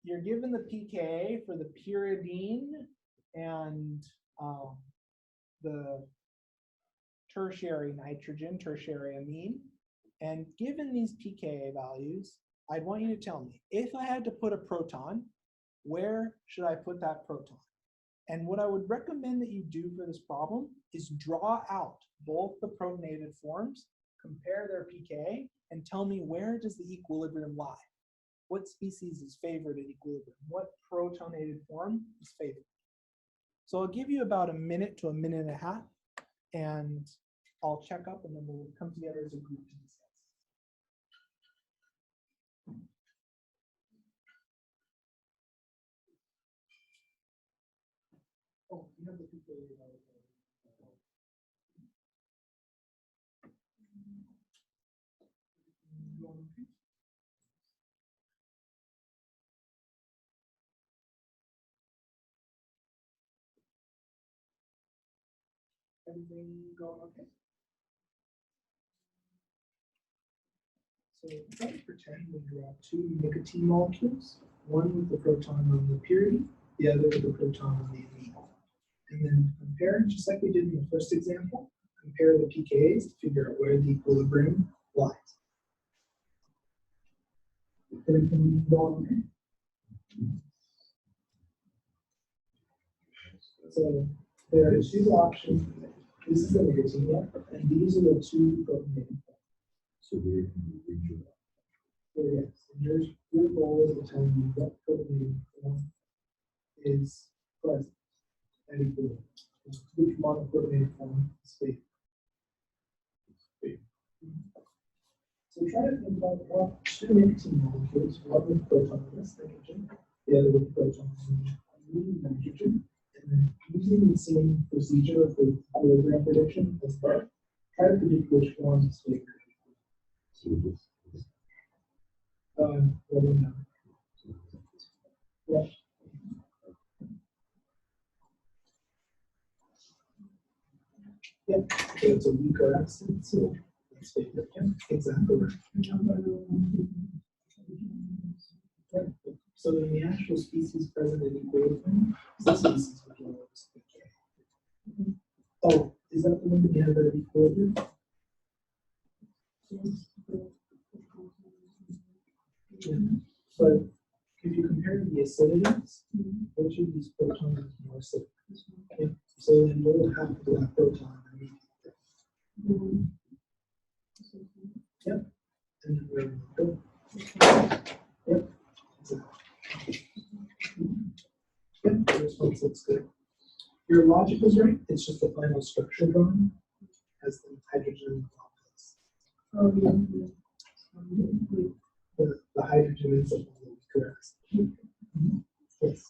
you're given the pKa for the pyridine and the tertiary nitrogen, tertiary amine. And given these pKa values, I'd want you to tell me, if I had to put a proton, where should I put that proton? And what I would recommend that you do for this problem is draw out both the protonated forms, compare their pKa, and tell me, where does the equilibrium lie? What species is favored at equilibrium? What protonated form is favored? So I'll give you about a minute to a minute and a half, and I'll check up, and then we'll come together as a group to discuss. Oh, you have the pKa value. Everything going okay? So let's pretend we draw two nicotine molecules, one with the proton on the purity, the other with the proton on the amine. And then compare, just like we did in the first example, compare the pKa's to figure out where the equilibrium lies. Everything going okay? So there are two options. This is the nicotine, and these are the two protonated forms. So we're yes, and your goal is to tell me what protonated form is present at equilibrium. Which monoprotonated form is favored. So try to think about what two nicotine molecules, one with protonless nitrogen, the other with proton nitrogen, and then using the same procedure for equilibrium prediction as well, try to predict which form is favored. Well, no. Yeah. Yeah, so it's a weaker acid, so it's favored. Yeah, exactly. Right. So in the actual species present in equilibrium, the species with the lowest pKa. Oh, is that the one that you have at equilibrium? Yeah. But if you compare the acidities, which of these protons is more acidic? Okay. So then what will happen to that proton immediately? Yep. And then where will it go? Yep. Exactly. Yep. The response looks good. Your logic was right. It's just the final structure drawing has the hydrogen complex. Oh, yeah. The hydrogen is a weaker acid. Yes.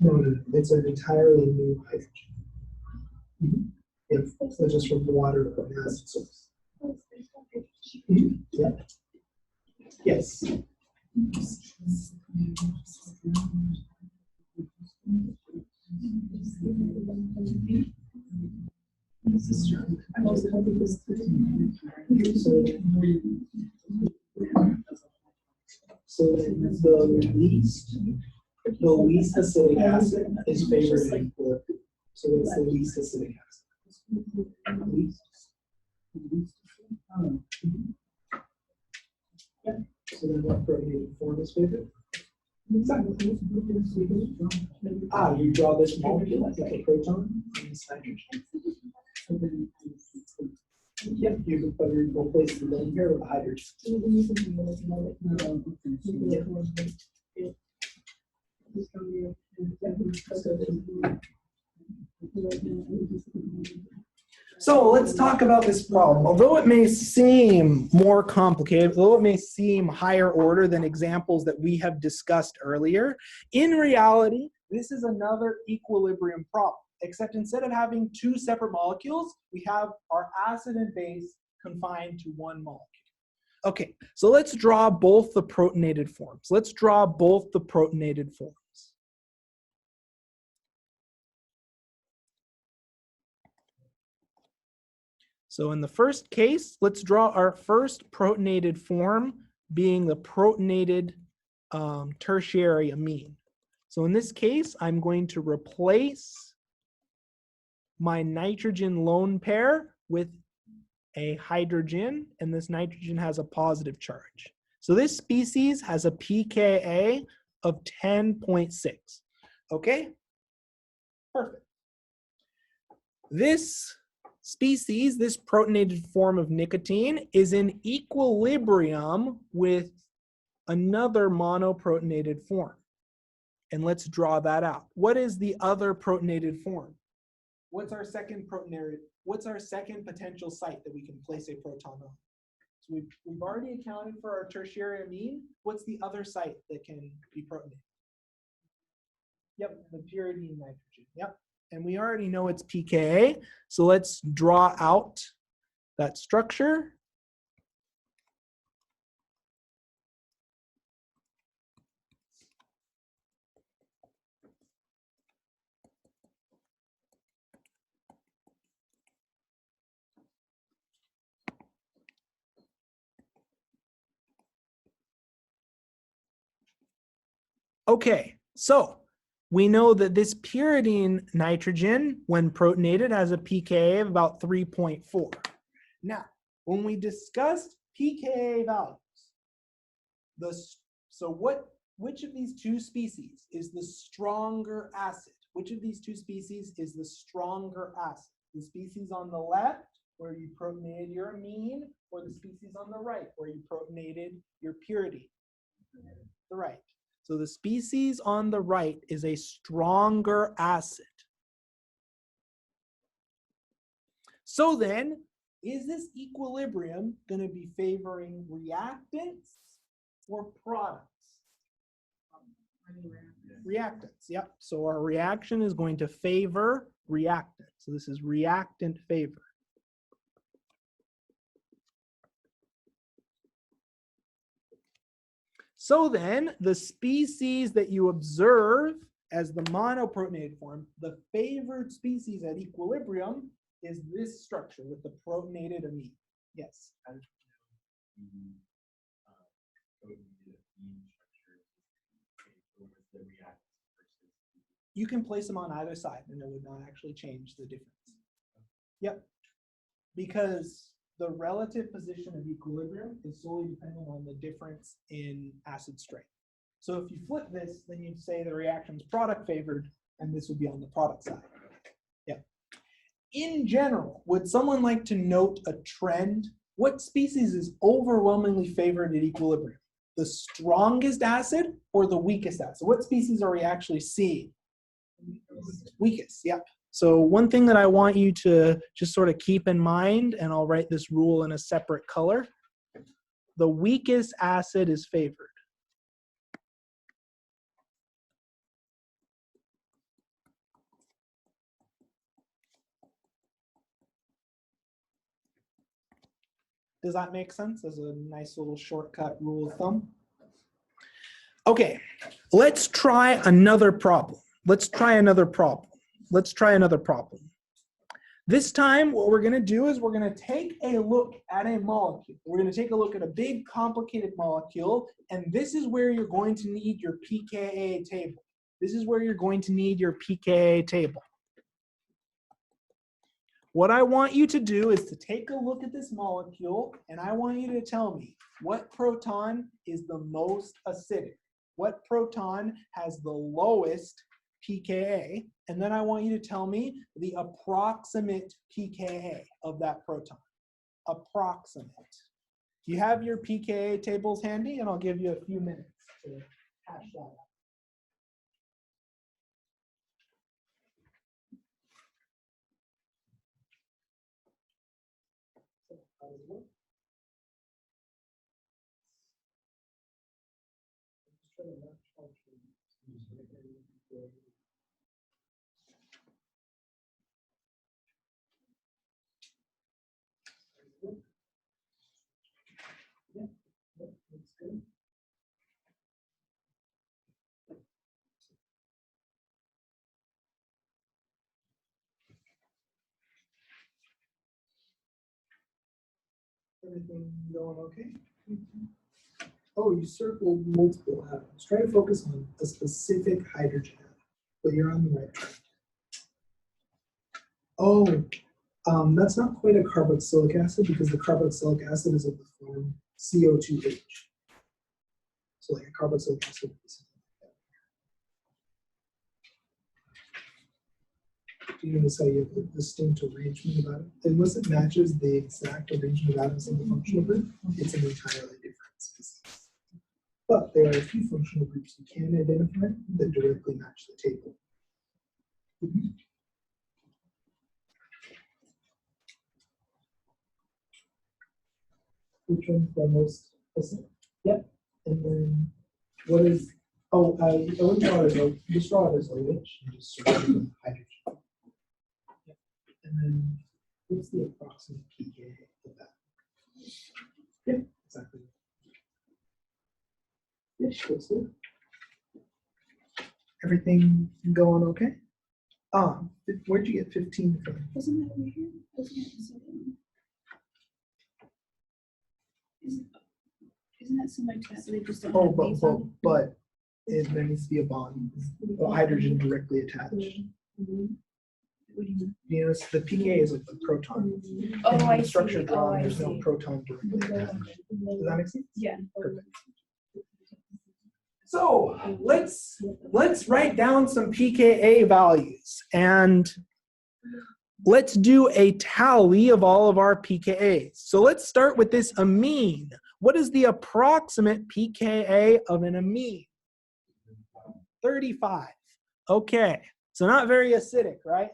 No, it's an entirely new hydrogen. Yep, so just from water or an acid source. Yeah. Yes. So the least acidic acid is favored in equilibrium. So it's the least acidic acid. Least. So then what protonated form is favored? Exactly. You draw this molecule like a proton and this nitrogen. Yep, you can replace the lone here with a hydrogen. So let's talk about this problem. Although it may seem more complicated, although it may seem higher order than examples that we have discussed earlier, in reality, this is another equilibrium problem, except instead of having two separate molecules, we have our acid and base confined to one molecule. Okay, so let's draw both the protonated forms. Let's draw both the protonated forms. So in the first case, let's draw our first protonated form being the protonated tertiary amine. So in this case, I'm going to replace my nitrogen lone pair with a hydrogen, and this nitrogen has a positive charge. So this species has a pKa of 10.6. Okay? Perfect. This species, this protonated form of nicotine, is in equilibrium with another monoprotonated form. And let's draw that out. What is the other protonated form? What's our second potential site that we can place a proton on? So we've already accounted for our tertiary amine. What's the other site that can be protonated? Yep, the pyridine nitrogen. Yep. And we already know it's pKa, so let's draw out that structure. Okay, so we know that this pyridine nitrogen, when protonated, has a pKa of about 3.4. Now, when we discussed pKa values, which of these two species is the stronger acid? Which of these two species is the stronger acid? The species on the left, where you protonated your amine, or the species on the right, where you protonated your pyridine? The right. So the species on the right is a stronger acid. So then, is this equilibrium going to be favoring reactants or products? Reactants, yep. So our reaction is going to favor reactant. So this is reactant favor. So then, the species that you observe as the monoprotonated form, the favored species at equilibrium is this structure with the protonated amine. Yes? You can place them on either side and it would not actually change the difference. Yep. Because the relative position of equilibrium is solely dependent on the difference in acid strength. So if you flip this, then you'd say the reaction's product favored, and this would be on the product side. Yeah. In general, would someone like to note a trend? What species is overwhelmingly favored at equilibrium? The strongest acid or the weakest acid? What species are we actually seeing? Weakest, yep. So one thing that I want you to just sort of keep in mind, and I'll write this rule in a separate color, the weakest acid is favored. Does that make sense as a nice little shortcut rule of thumb? Okay, let's try another problem. Let's try another problem. Let's try another problem. This time, what we're going to do is we're going to take a look at a molecule. We're going to take a look at a big, complicated molecule, and this is where you're going to need your Pka table. This is where you're going to need your Pka table. What I want you to do is to take a look at this molecule, and I want you to tell me what proton is the most acidic. What proton has the lowest pKa, and then I want you to tell me the approximate pKa of that proton. Approximate. You have your pKa tables handy, and I'll give you a few minutes to hash that out. Yeah, looks good. Everything going okay? Oh, you circled multiple atoms. Try to focus on a specific hydrogen atom, but you're on the right track. Oh, that's not quite a carboxylic acid because the carboxylic acid is of the form CO2H. So like a carboxylic acid would be something like that. Do you notice how you have a distinct arrangement of atoms? Unless it matches the exact arrangement of atoms in the functional group, it's an entirely different species. But there are a few functional groups you can identify that directly match the table. Which one's the most acidic? Yep. And then what is, oh, I wouldn't draw it as OH, just draw it as OH and just surround it with hydrogen. Yep. And then what's the approximate pKa of that? Yep, exactly. Yep, looks good. Everything going okay? Where'd you get 15 from? Wasn't that over here? Wasn't it something? Isn't that similar to that? So they just don't Oh, have these on? but there needs to be a bond, a hydrogen directly attached. What do you mean? You notice the pKa is like the proton. Oh, In I the structure see. drawn, Oh, I there's no see. proton directly attached. Does that make sense? Yeah. Perfect. So let's write down some pKa values and let's do a tally of all of our pKa's. So let's start with this amine. What is the approximate pKa of an amine? 35. Okay, so not very acidic, right?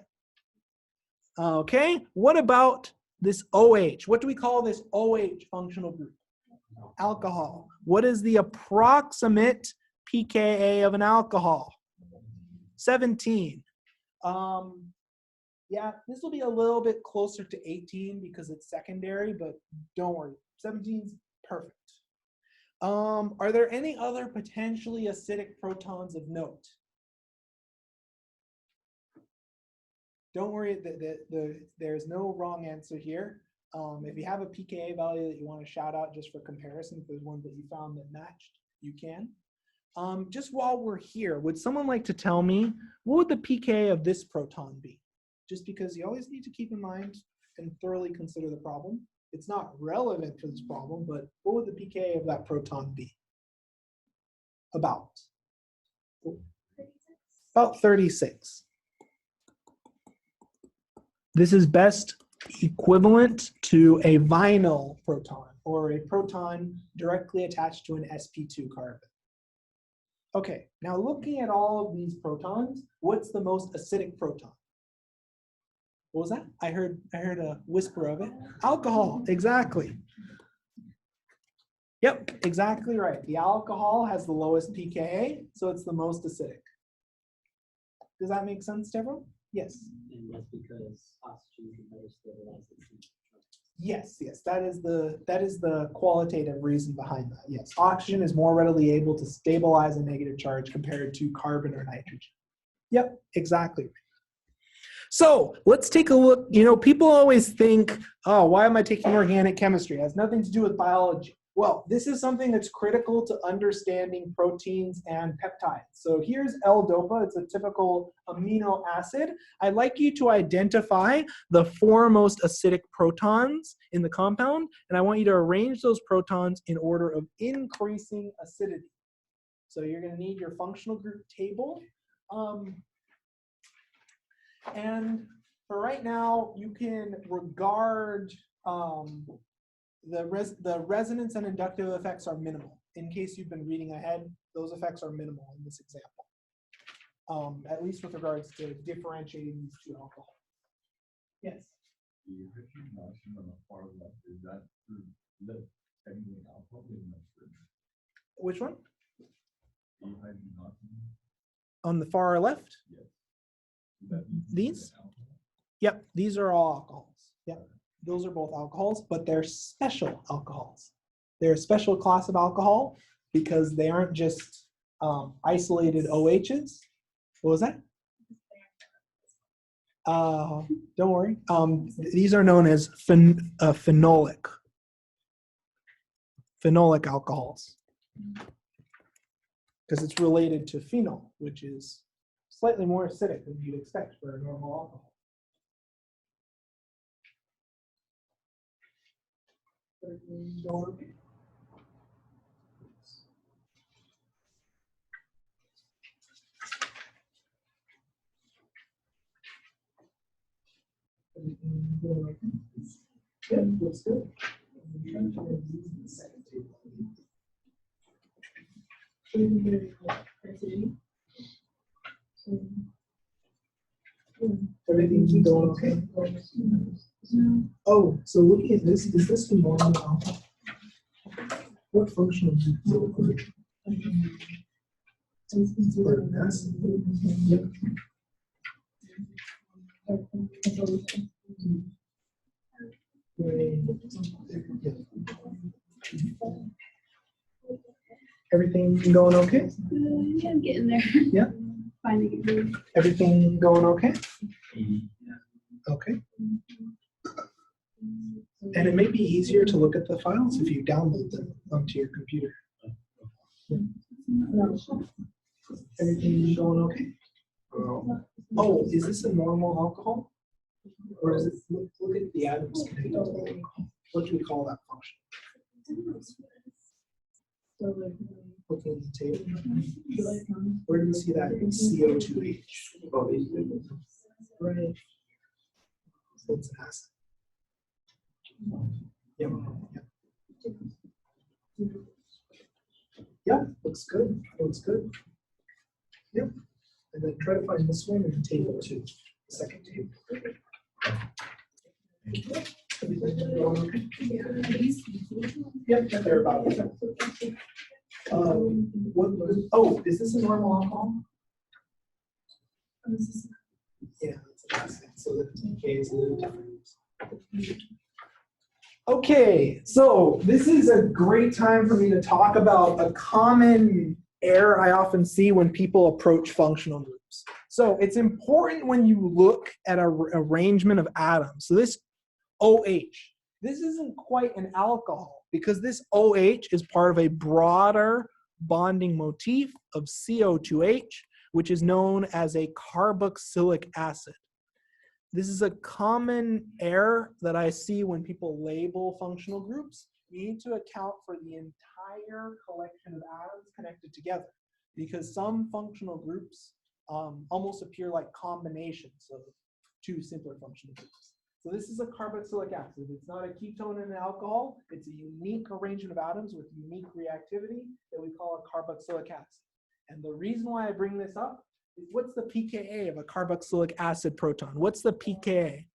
Okay, what about this OH? What do we call this OH functional group? Alcohol. What is the approximate pKa of an alcohol? 17. Yeah, this will be a little bit closer to 18 because it's secondary, but don't worry, 17 is perfect. Are there any other potentially acidic protons of note? Don't worry, there's no wrong answer here. If you have a pKa value that you want to shout out just for comparison, if there's one that you found that matched, you can. Just while we're here, would someone like to tell me what would the pKa of this proton be? Just because you always need to keep in mind and thoroughly consider the problem. It's not relevant for this problem, but what would the pKa of that proton be? About 36. This is best equivalent to a vinyl proton or a proton directly attached to an sp2 carbon. Okay, now looking at all of these protons, what's the most acidic proton? What was that? I heard a whisper of it. Alcohol, exactly. Yep, exactly right. The alcohol has the lowest pKa, so it's the most acidic. Does that make sense to everyone? Yes. And that's because oxygen can better stabilize it. Yes, that is the qualitative reason behind that. Yes, oxygen is more readily able to stabilize a negative charge compared to carbon or nitrogen. Yep, exactly. So let's take a look. You know, people always think, oh, why am I taking organic chemistry? It has nothing to do with biology. Well, this is something that's critical to understanding proteins and peptides. So here's L-DOPA. It's a typical amino acid. I'd like you to identify the four most acidic protons in the compound, and I want you to arrange those protons in order of increasing acidity. So you're going to need your functional group table. And for right now, you can regard the resonance and inductive effects are minimal. In case you've been reading ahead, those effects are minimal in this example, at least with regards to differentiating these two alcohols. Yes? The hydrogen molecule on the far left, is that the technically alcohol? Which one? The hydrogen molecule? On the far left? Yes. Is that These? alcohol? Yep, these are all alcohols. Yep, those are both alcohols, but they're special alcohols. They're a special class of alcohol because they aren't just isolated OHs. What was that? Don't worry. These are known as phenolic alcohols because it's related to phenol, which is slightly more acidic than you'd expect for a normal alcohol. Yeah, looks good. Everything's going okay? Oh, so looking at this, is this the normal alcohol? What functional group is it? Or an acid? Yep. Everything going okay? Yeah, I'm getting there. Yeah. Finding it. Everything going okay? Okay. And it may be easier to look at the files if you download them onto your computer. Everything going okay? Oh, is this a normal alcohol? Or is it, look at the atoms connected to the alcohol. What do we call that function? Looking at the table. Where do we see that? CO2H. Right. So it's an acid. Yep. Yeah, looks good. Looks good. Yep. And then try to find this one in table 2, the second table. Yep, they're about the same. Oh, is this a normal alcohol? Yeah, it's an acid, so the pK is a little different. Okay, so this is a great time for me to talk about a common error I often see when people approach functional groups. So it's important when you look at an arrangement of atoms. So this OH, this isn't quite an alcohol because this OH is part of a broader bonding motif of CO2H, which is known as a carboxylic acid. This is a common error that I see when people label functional groups. You need to account for the entire collection of atoms connected together because some functional groups almost appear like combinations of two simpler functional groups. So this is a carboxylic acid. It's not a ketone and an alcohol. It's a unique arrangement of atoms with unique reactivity that we call a carboxylic acid. And the reason why I bring this up is what's the pKa of a carboxylic acid proton? What's the pKa?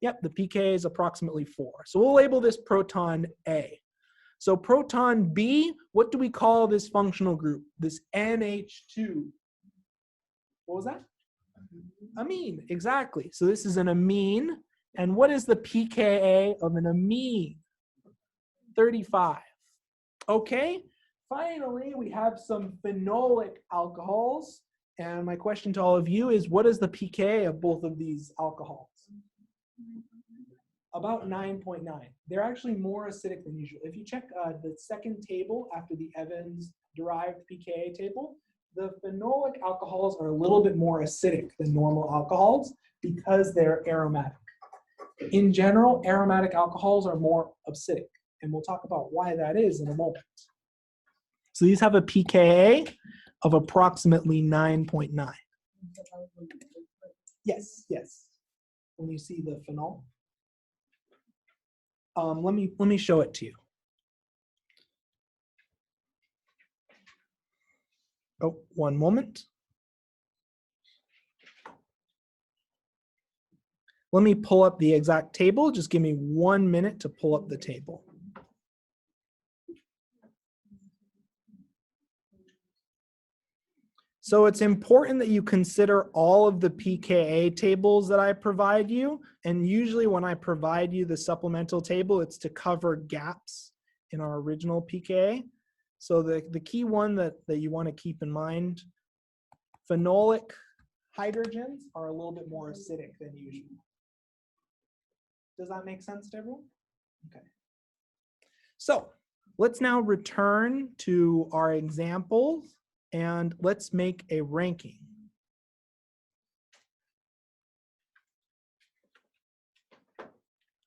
Yep, the pKa is approximately 4. So we'll label this proton A. So proton B, what do we call this functional group? This NH2. What was that? Amine, exactly. So this is an amine, And what is the pKa of an amine? 35. Okay, finally, we have some phenolic alcohols. And my question to all of you is, what is the pKa of both of these alcohols? About 9.9. They're actually more acidic than usual. If you check the second table after the Evans-derived pKa table, the phenolic alcohols are a little bit more acidic than normal alcohols because they're aromatic. In general, aromatic alcohols are more acidic, and we'll talk about why that is in a moment. So these have a pKa of approximately 9.9. Yes, yes. When you see the phenol. Let me show it to you. Oh, one moment. Let me pull up the exact table. Just give me 1 minute to pull up the table. So it's important that you consider all of the pKa tables that I provide you. And usually when I provide you the supplemental table, it's to cover gaps in our original pKa. So the key one that you want to keep in mind, phenolic hydrogens are a little bit more acidic than usual. Does that make sense to everyone? Okay. So let's now return to our examples and let's make a ranking.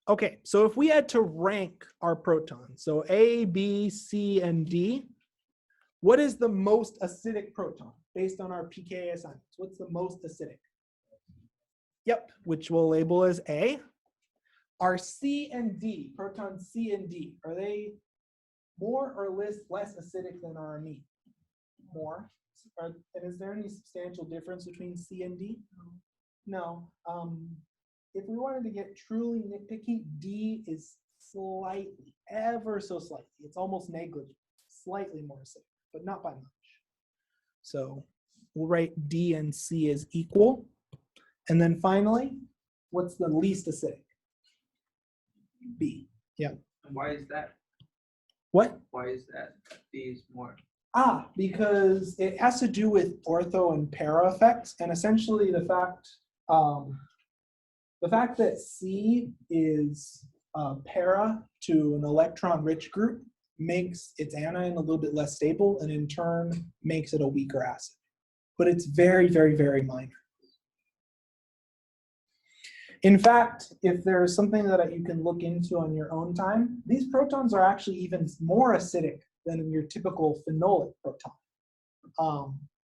Okay, so if we had to rank our protons, so A, B, C, and D, what is the most acidic proton based on our pKa assignments? What's the most acidic? Yep, which we'll label as A. Are C and D, protons C and D, are they more or less acidic than our amine? More. And is there any substantial difference between C and D? No. If we wanted to get truly nitpicky, D is slightly, ever so slightly, it's almost negligible, slightly more acidic, but not by much. So we'll write D and C as equal. And then finally, what's the least acidic? B. Yeah. And why is that? What? Why is that? B is more. Because it has to do with ortho and para effects, and essentially the fact that C is para to an electron-rich group makes its anion a little bit less stable, and in turn makes it a weaker acid. But it's very, very, very minor. In fact, if there's something that you can look into on your own time, these protons are actually even more acidic than your typical phenolic proton.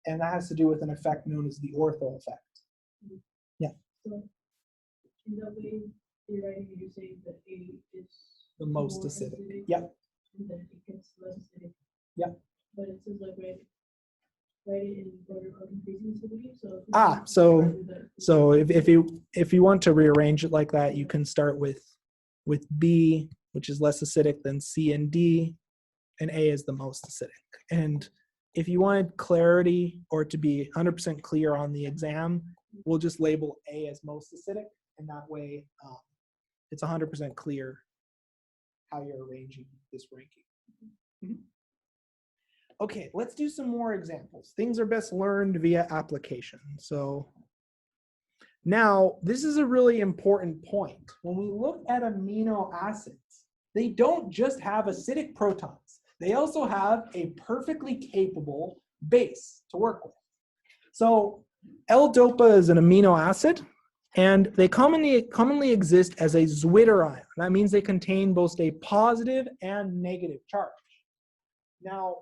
And that has to do with an effect known as the Ortho Effect. Yeah. So in that way, theoretically, you say that A is The most more acidic. Yep. And then it gets less acidic. Yep. But it says like write it in order of increasing acidity. So if you want to rearrange it like that, you can start with B, which is less acidic than C and D, and A is the most acidic. And if you wanted clarity or to be 100% clear on the exam, we'll just label A as most acidic, and that way it's 100% clear how you're arranging this ranking. Mm-hmm. Okay, let's do some more examples. Things are best learned via application. So now this is a really important point. When we look at amino acids, they don't just have acidic protons. They also have a perfectly capable base to work with. So L-DOPA is an amino acid, and they commonly exist as a zwitterion. That means they contain both a positive and negative charge. Now,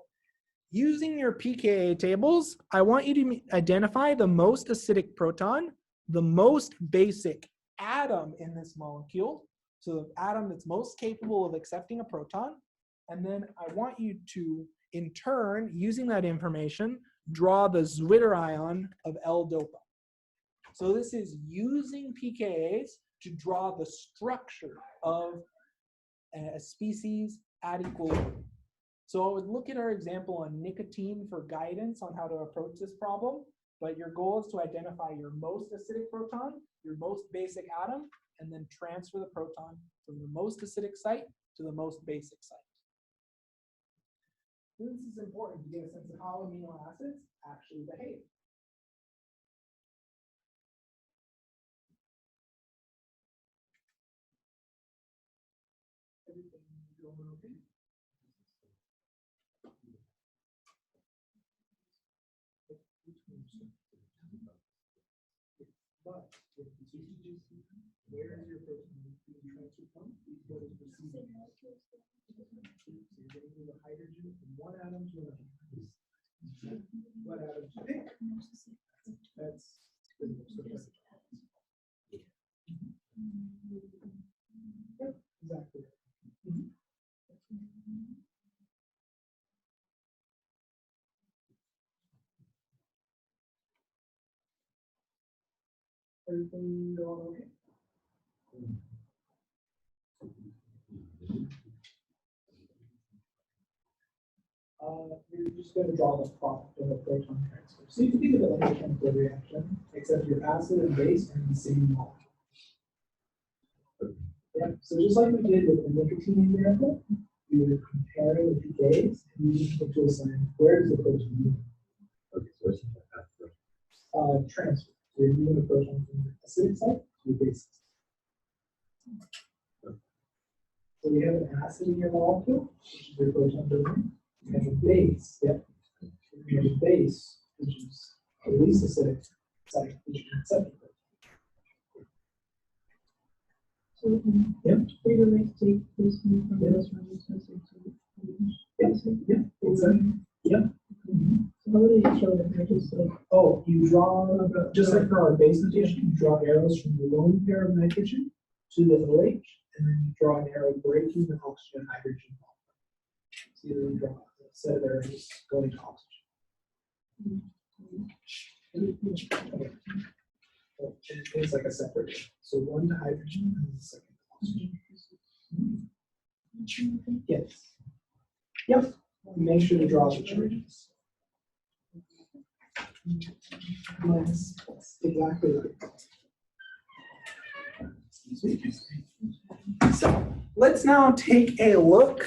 using your pKa tables, I want you to identify the most acidic proton, the most basic atom in this molecule, so the atom that's most capable of accepting a proton, and then I want you to, in turn, using that information, draw the zwitterion of L-DOPA. So this is using pKa's to draw the structure of a species at equilibrium. So I would look at our example on nicotine for guidance on how to approach this problem, but your goal is to identify your most acidic proton, your most basic atom, and then transfer the proton from the most acidic site to the most basic site. This is important to get a sense of how amino acids actually behave. Everything going okay? But if the changes, where is your proton being transferred from? What is receiving? So you're getting the hydrogen from one atom to another. What atom to pick? That's the most effective. Yep, exactly. Everything going okay? You're just going to draw the product of a proton transfer. So you can think of it like a chemical reaction, except your acid and base are in the same molecule. Yeah. So just like we did with the nicotine example, we would compare the pKs and use them to assign where does the proton move. Okay, so what's Transfer. So you're moving the proton from the acidic site to the basic site. So we have an acid in your molecule, which is your proton domain. We have a base, yep. We have a base, which is the least acidic site, which can accept the proton. So, Yep. we would like to take this one from this one, this one, this one. Yeah, exactly. Yep. So how would I show that? I just like, Oh, you draw, just like for our base notation, you draw arrows from the lone pair of nitrogen to the OH, and then you draw an arrow breaking the oxygen hydrogen bond. So you draw a set of arrows going to oxygen. Okay. So it's like a separate. So one to hydrogen and the second to oxygen. Yes. Yep. Make sure to draw the charges. Yes, exactly right. So let's now take a look.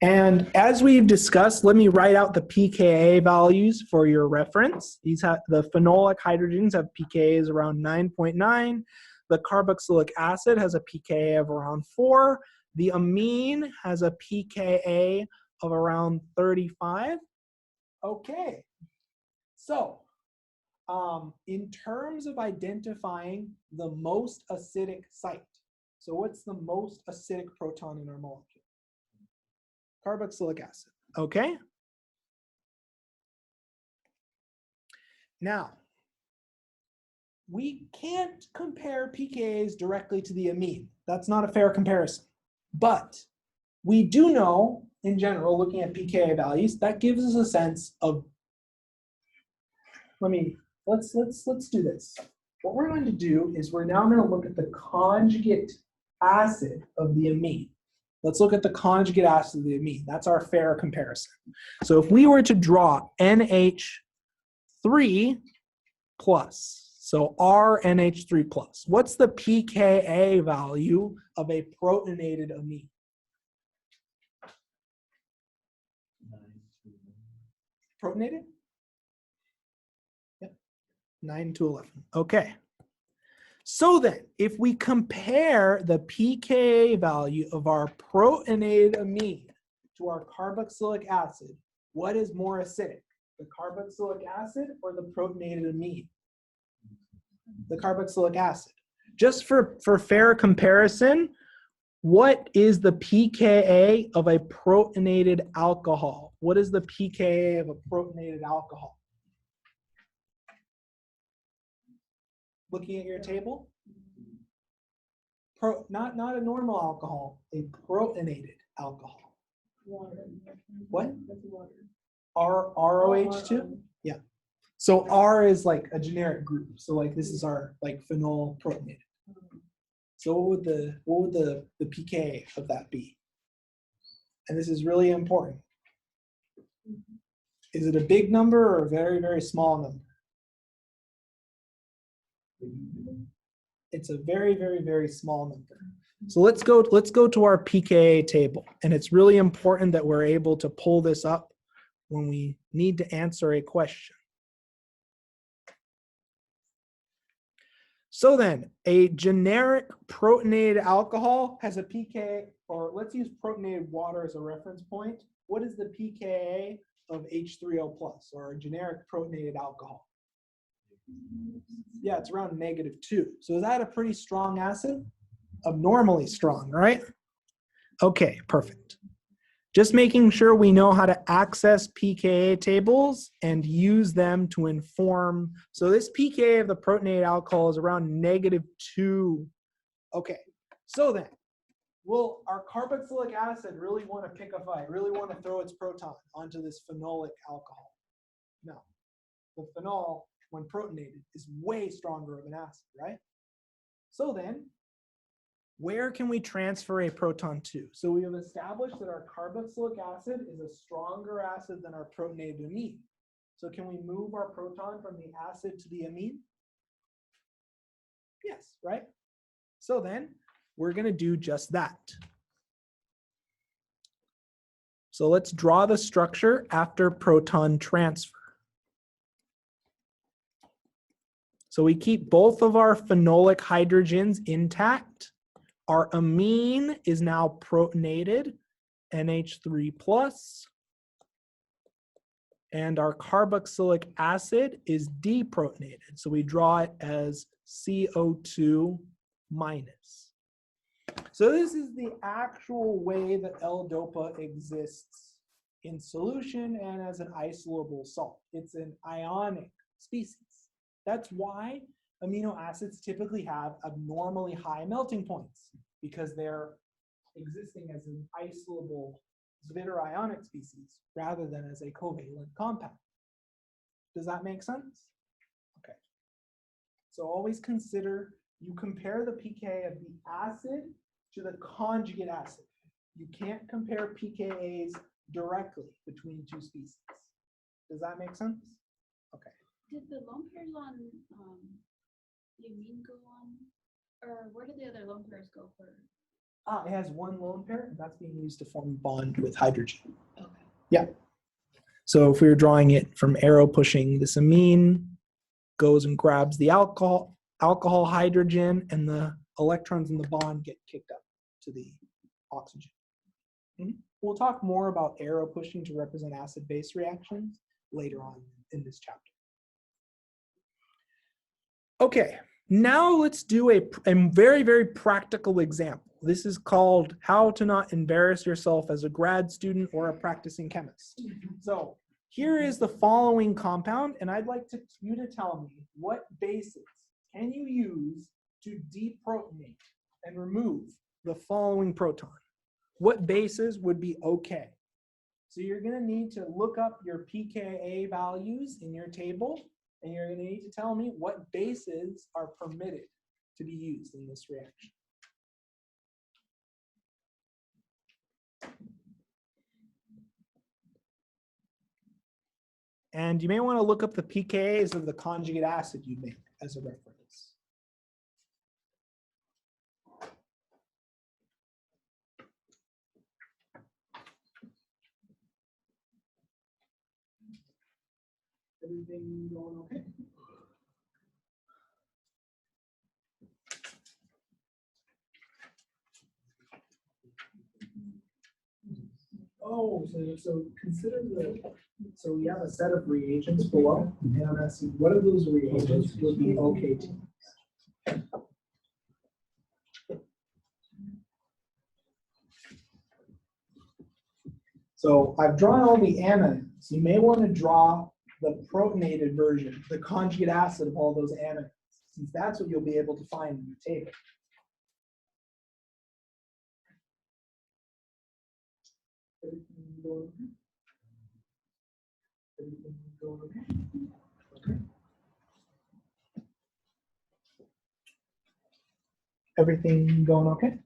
And as we've discussed, let me write out the pKa values for your reference. These have the phenolic hydrogens have pKa's around 9.9. The carboxylic acid has a pKa of around 4. The amine has a pKa of around 35. Okay. So in terms of identifying the most acidic site, so what's the most acidic proton in our molecule? Carboxylic acid, okay? Now, we can't compare pKa's directly to the amine. That's not a fair comparison. But we do know, in general, looking at pKa values, that gives us a sense of, let's do this. What we're going to do is we're now going to look at the conjugate acid of the amine. Let's look at the conjugate acid of the amine. That's our fair comparison. So if we were to draw NH3 plus, so RNH3 plus, what's the pKa value of a protonated amine? 9 to 11. Protonated? Yep, 9 to 11. Okay. So then, if we compare the pKa value of our protonated amine to our carboxylic acid, what is more acidic, the carboxylic acid or the protonated amine? The carboxylic acid. Just for fair comparison, what is the pKa of a protonated alcohol? What is the pKa of a protonated alcohol? Looking at your table? Not a normal alcohol, a protonated alcohol. water. What? That's water. ROH2? Yeah. So R is like a generic group. So like this is our like phenol protonated. So what would the pKa of that be? And this is really important. Is it a big number or a very, very small number? It's a very, very, very small number. So let's go to our Pka table. And it's really important that we're able to pull this up when we need to answer a question. So then, a generic protonated alcohol has a pK, or let's use protonated water as a reference point. What is the pKa of H3O+, or a generic protonated alcohol? Yeah, it's around -2. So is that a pretty strong acid? Abnormally strong, right? Okay, perfect. Just making sure we know how to access pKa tables and use them to inform. So this pKa of the protonated alcohol is around -2. Okay, so then, will our carboxylic acid really want to pick a fight, really want to throw its proton onto this phenolic alcohol? No. The phenol, when protonated, is way stronger of an acid, right? So then, where can we transfer a proton to? So we have established that our carboxylic acid is a stronger acid than our protonated amine. So can we move our proton from the acid to the amine? Yes, right? So then we're going to do just that. So let's draw the structure after proton transfer. So we keep both of our phenolic hydrogens intact. Our amine is now protonated, NH3+, and our carboxylic acid is deprotonated. So we draw it as CO2-. So this is the actual way that L-DOPA exists in solution and as an isolable salt. It's an ionic species. That's why amino acids typically have abnormally high melting points, because they're existing as an isolable zwitterionic species rather than as a covalent compound. Does that make sense? Okay. So always consider, you compare the pK of the acid to the conjugate acid. You can't compare pKa's directly between two species. Does that make sense? Okay. Did the lone pairs on the amine go on? Or where did the other lone pairs go for? It has one lone pair, and that's being used to form a bond with hydrogen. Okay. Yeah. So if we were drawing it from arrow pushing, this amine goes and grabs the alcohol hydrogen, and the electrons in the bond get kicked up to the oxygen. We'll talk more about arrow pushing to represent acid-base reactions later on in this chapter. Okay, now let's do a very, very practical example. This is called How to Not Embarrass Yourself as a Grad Student or a Practicing Chemist. So here is the following compound, and I'd like you to tell me what bases can you use to deprotonate and remove the following proton. What bases would be okay? So you're going to need to look up your pKa values in your table, and you're going to need to tell me what bases are permitted to be used in this reaction. And you may want to look up the pKa's of the conjugate acid you make as a reference. Everything going okay? Oh, so consider so we have a set of reagents below, and I'm asking what of those reagents would be okay to use? So I've drawn all the anions. You may want to draw the protonated version, the conjugate acid of all those anions, since that's what you'll be able to find in the table. Everything going okay? Everything going okay? Okay. Everything going okay?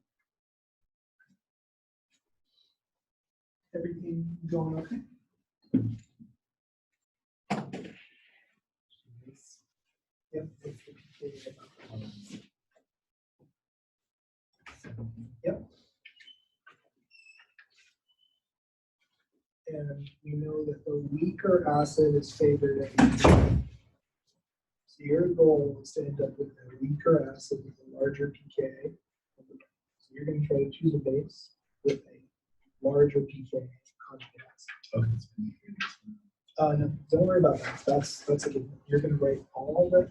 Everything going okay? Yep. And we know that the weaker acid is favored every time. So your goal is to end up with a weaker acid with a larger pKa. So you're going to try to choose a base with a larger pKa conjugate acid. Okay. No, don't worry about that. That's a given. You're going to write all the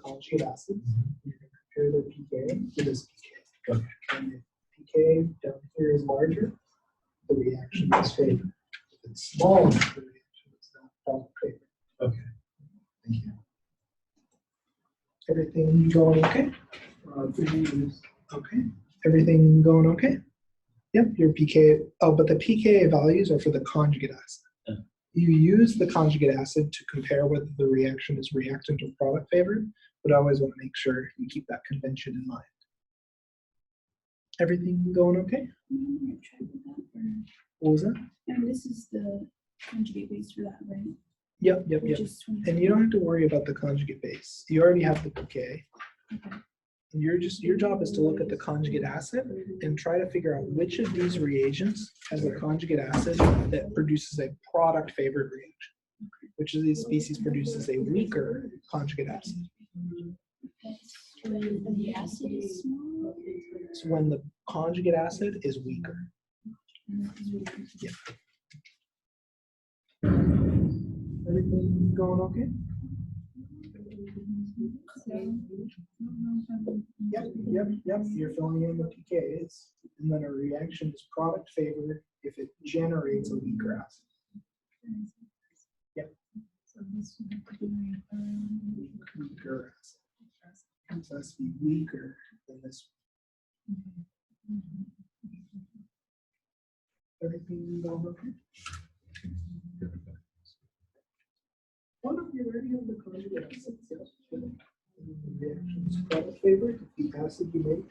conjugate acids. You're going to compare their pKa to this pKa. Okay. And if pKa down here is larger, the reaction is favored. If it's smaller, the reaction is not favored. Okay. Thank you. Everything going okay? Yes. Okay. Everything going okay? Yep, your pKa. Oh, but the pKa values are for the conjugate acid. Yeah. You use the conjugate acid to compare whether the reaction is reactant or product favored, but I always want to make sure you keep that convention in mind. Everything going okay? I'm gonna try with that, or- What was that? And this is the conjugate base for that, right? Yep. Which is 20. And you don't have to worry about the conjugate base. You already have the pKa. Okay. And your job is to look at the conjugate acid and try to figure out which of these reagents has a conjugate acid that produces a product favored reaction. Which of these species produces a weaker conjugate acid? That's when the acid is small. It's when the conjugate acid is weaker. Yeah. Everything going okay? Yep. You're filling in the pKa's, and then a reaction is product favored if it generates a weaker acid. Yep. Weaker acid. It has to be weaker than this one. Everything going okay? One of you already have the conjugate acids. The reaction is product favored if the acid you make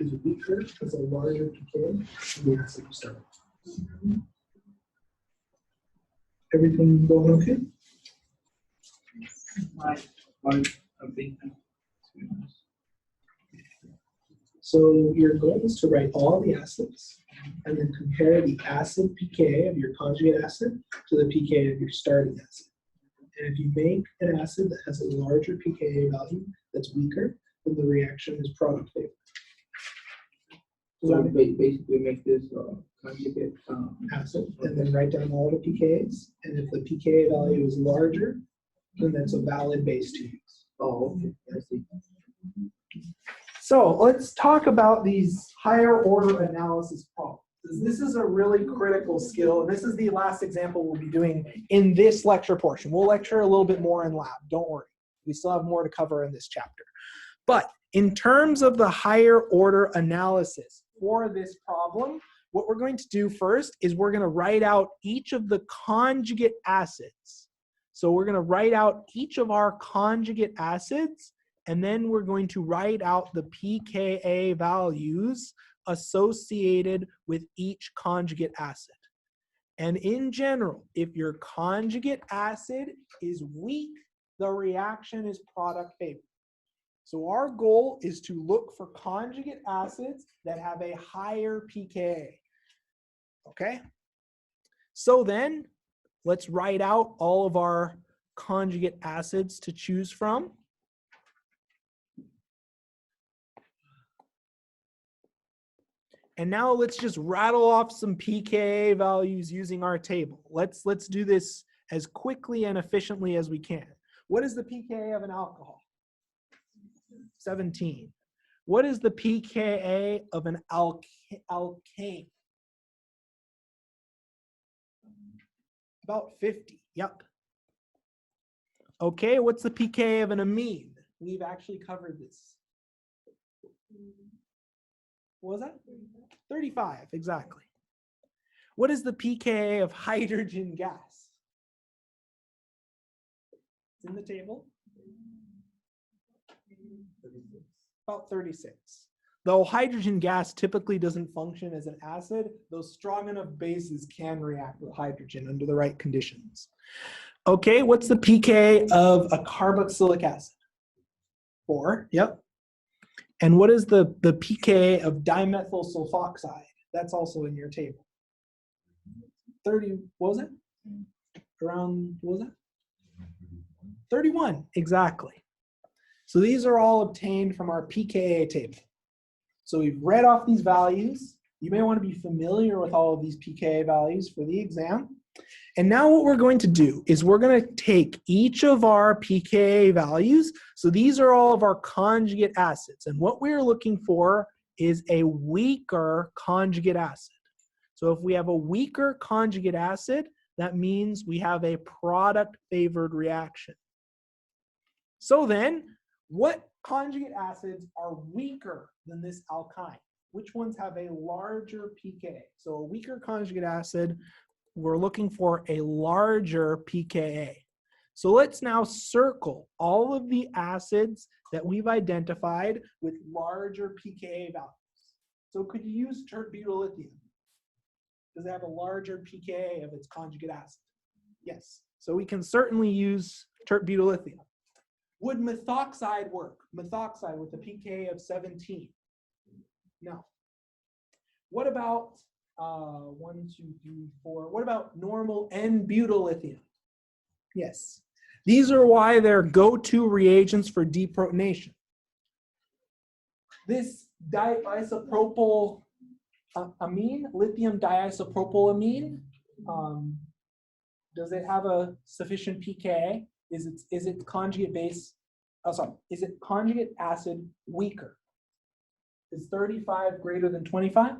is weaker, has a larger pKa than the acid you start with. Everything going okay? So your goal is to write all the acids and then compare the acid pKa of your conjugate acid to the pKa of your starting acid. And if you make an acid that has a larger pKa value that's weaker, then the reaction is product favored. So basically make this conjugate Acid, and then write down all the pKa's. And if the pKa value is larger, then that's a valid base to use. Oh, okay. I see. So let's talk about these higher order analysis problems. This is a really critical skill, and this is the last example we'll be doing in this lecture portion. We'll lecture a little bit more in lab, don't worry. We still have more to cover in this chapter. But in terms of the higher order analysis for this problem, what we're going to do first is we're going to write out each of the conjugate acids. So we're going to write out each of our conjugate acids, and then we're going to write out the pKa values associated with each conjugate acid. And in general, if your conjugate acid is weak, the reaction is product favored. So our goal is to look for conjugate acids that have a higher pKa. Okay? So then, let's write out all of our conjugate acids to choose from. And now let's just rattle off some pKa values using our table. Let's do this as quickly and efficiently as we can. What is the pKa of an alcohol? 17. What is the pKa of an alkane? About 50. Yep. Okay, what's the pKa of an amine? We've actually covered this. What was that? 35, exactly. What is the pKa of hydrogen gas? It's in the table. About 36. Though hydrogen gas typically doesn't function as an acid, those strong enough bases can react with hydrogen under the right conditions. Okay, what's the pKa of a carboxylic acid? 4, yep. And what is the pKa of dimethyl sulfoxide? That's also in your table. 30, what was it? Around, what was it? 31, exactly. So these are all obtained from our pKa table. So we've read off these values. You may want to be familiar with all of these pKa values for the exam. And now what we're going to do is we're going to take each of our pKa values. So these are all of our conjugate acids. And what we're looking for is a weaker conjugate acid. So if we have a weaker conjugate acid, that means we have a product-favored reaction. So then, what conjugate acids are weaker than this alkyne? Which ones have a larger pKa? So a weaker conjugate acid, we're looking for a larger pKa. So let's now circle all of the acids that we've identified with larger pKa values. So could you use tert-butyllithium? Does it have a larger pKa of its conjugate acid? Yes. So we can certainly use tert-butyllithium. Would methoxide work? Methoxide with a pKa of 17? No. What about 1, 2, 3, 4? What about normal N-butyllithium? Yes. These are why they're go-to reagents for deprotonation. This diisopropyl amine, lithium diisopropylamine, does it have a sufficient pKa? Is its conjugate base, is it conjugate acid weaker? Is 35 greater than 25?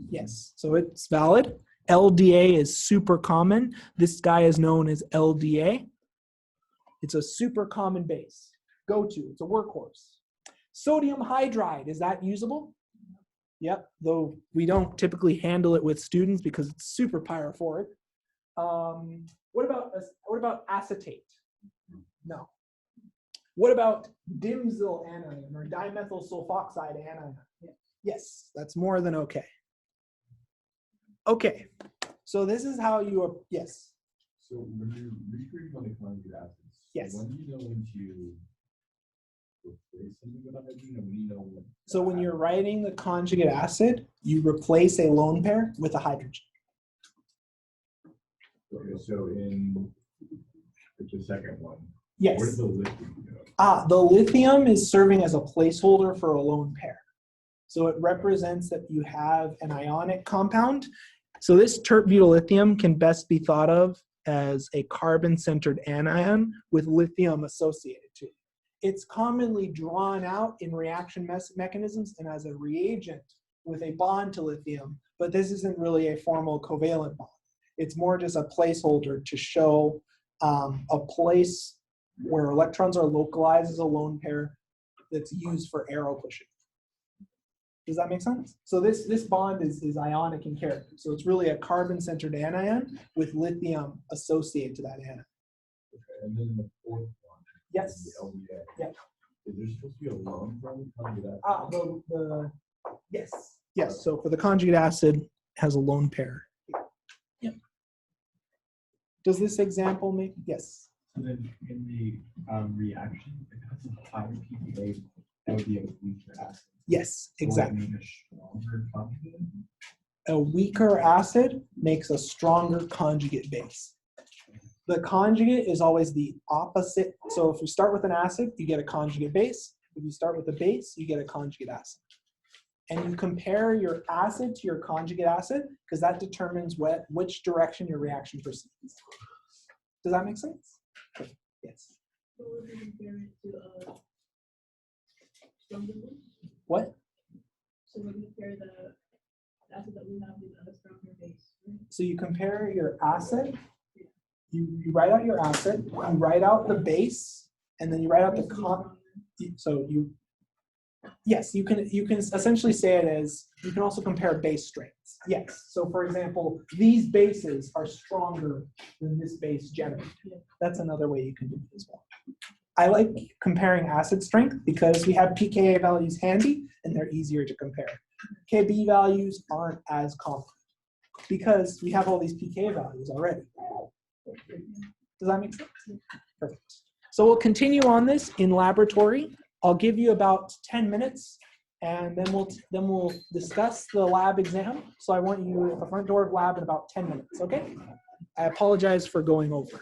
Yes, so it's valid. LDA is super common. This guy is known as LDA. It's a super common base. Go-to, it's a workhorse. Sodium hydride, is that usable? Yep, though we don't typically handle it with students because it's super pyrophoric. What about acetate? No. What about dimsyl anion or dimethyl sulfoxide anion? Yes, that's more than okay. Okay, so this is how you, yes. So when you're recreating on the conjugate acids, Yes. when do you know when to replace something with a hydrogen, and when do you know when? So when you're writing the conjugate acid, you replace a lone pair with a hydrogen. Okay, so in the second one, Yes. where does the lithium go? The lithium is serving as a placeholder for a lone pair. So it represents that you have an ionic compound. So this tert-butyllithium can best be thought of as a carbon-centered anion with lithium associated to it. It's commonly drawn out in reaction mechanisms and as a reagent with a bond to lithium, but this isn't really a formal covalent bond. It's more just a placeholder to show a place where electrons are localized as a lone pair that's used for arrow pushing. Does that make sense? So this bond is ionic in character. So it's really a carbon-centered anion with lithium associated to that anion. Okay, and then the fourth one. Yes. The LDA. Yeah. Is there supposed to be a lone from the conjugate acid? Yes. Yes. So for the conjugate acid, it has a lone pair. Yeah. Does this example make yes? So then in the reaction, if it has a higher pKa, that would be a weaker acid. Yes, exactly. Will it make a stronger conjugate? A weaker acid makes a stronger conjugate base. The conjugate is always the opposite. So if you start with an acid, you get a conjugate base. If you start with a base, you get a conjugate acid. And you compare your acid to your conjugate acid because that determines which direction your reaction proceeds. Does that make sense? Yes. So would you compare it to a stronger base? What? So would you compare the acid that we have with a stronger base, right? So you compare your acid, you write out your acid, you write out the base, and then you write out yes, you can essentially say it as, you can also compare base strengths. Yes, so for example, these bases are stronger than this base generated. That's another way you can do it as well. I like comparing acid strength because we have pKa values handy and they're easier to compare. Kb values aren't as common because we have all these pKa values already. Does that make sense? Perfect. So we'll continue on this in laboratory. I'll give you about 10 minutes and then we'll discuss the lab exam. So I want you at the front door of lab in about 10 minutes, okay? I apologize for going over.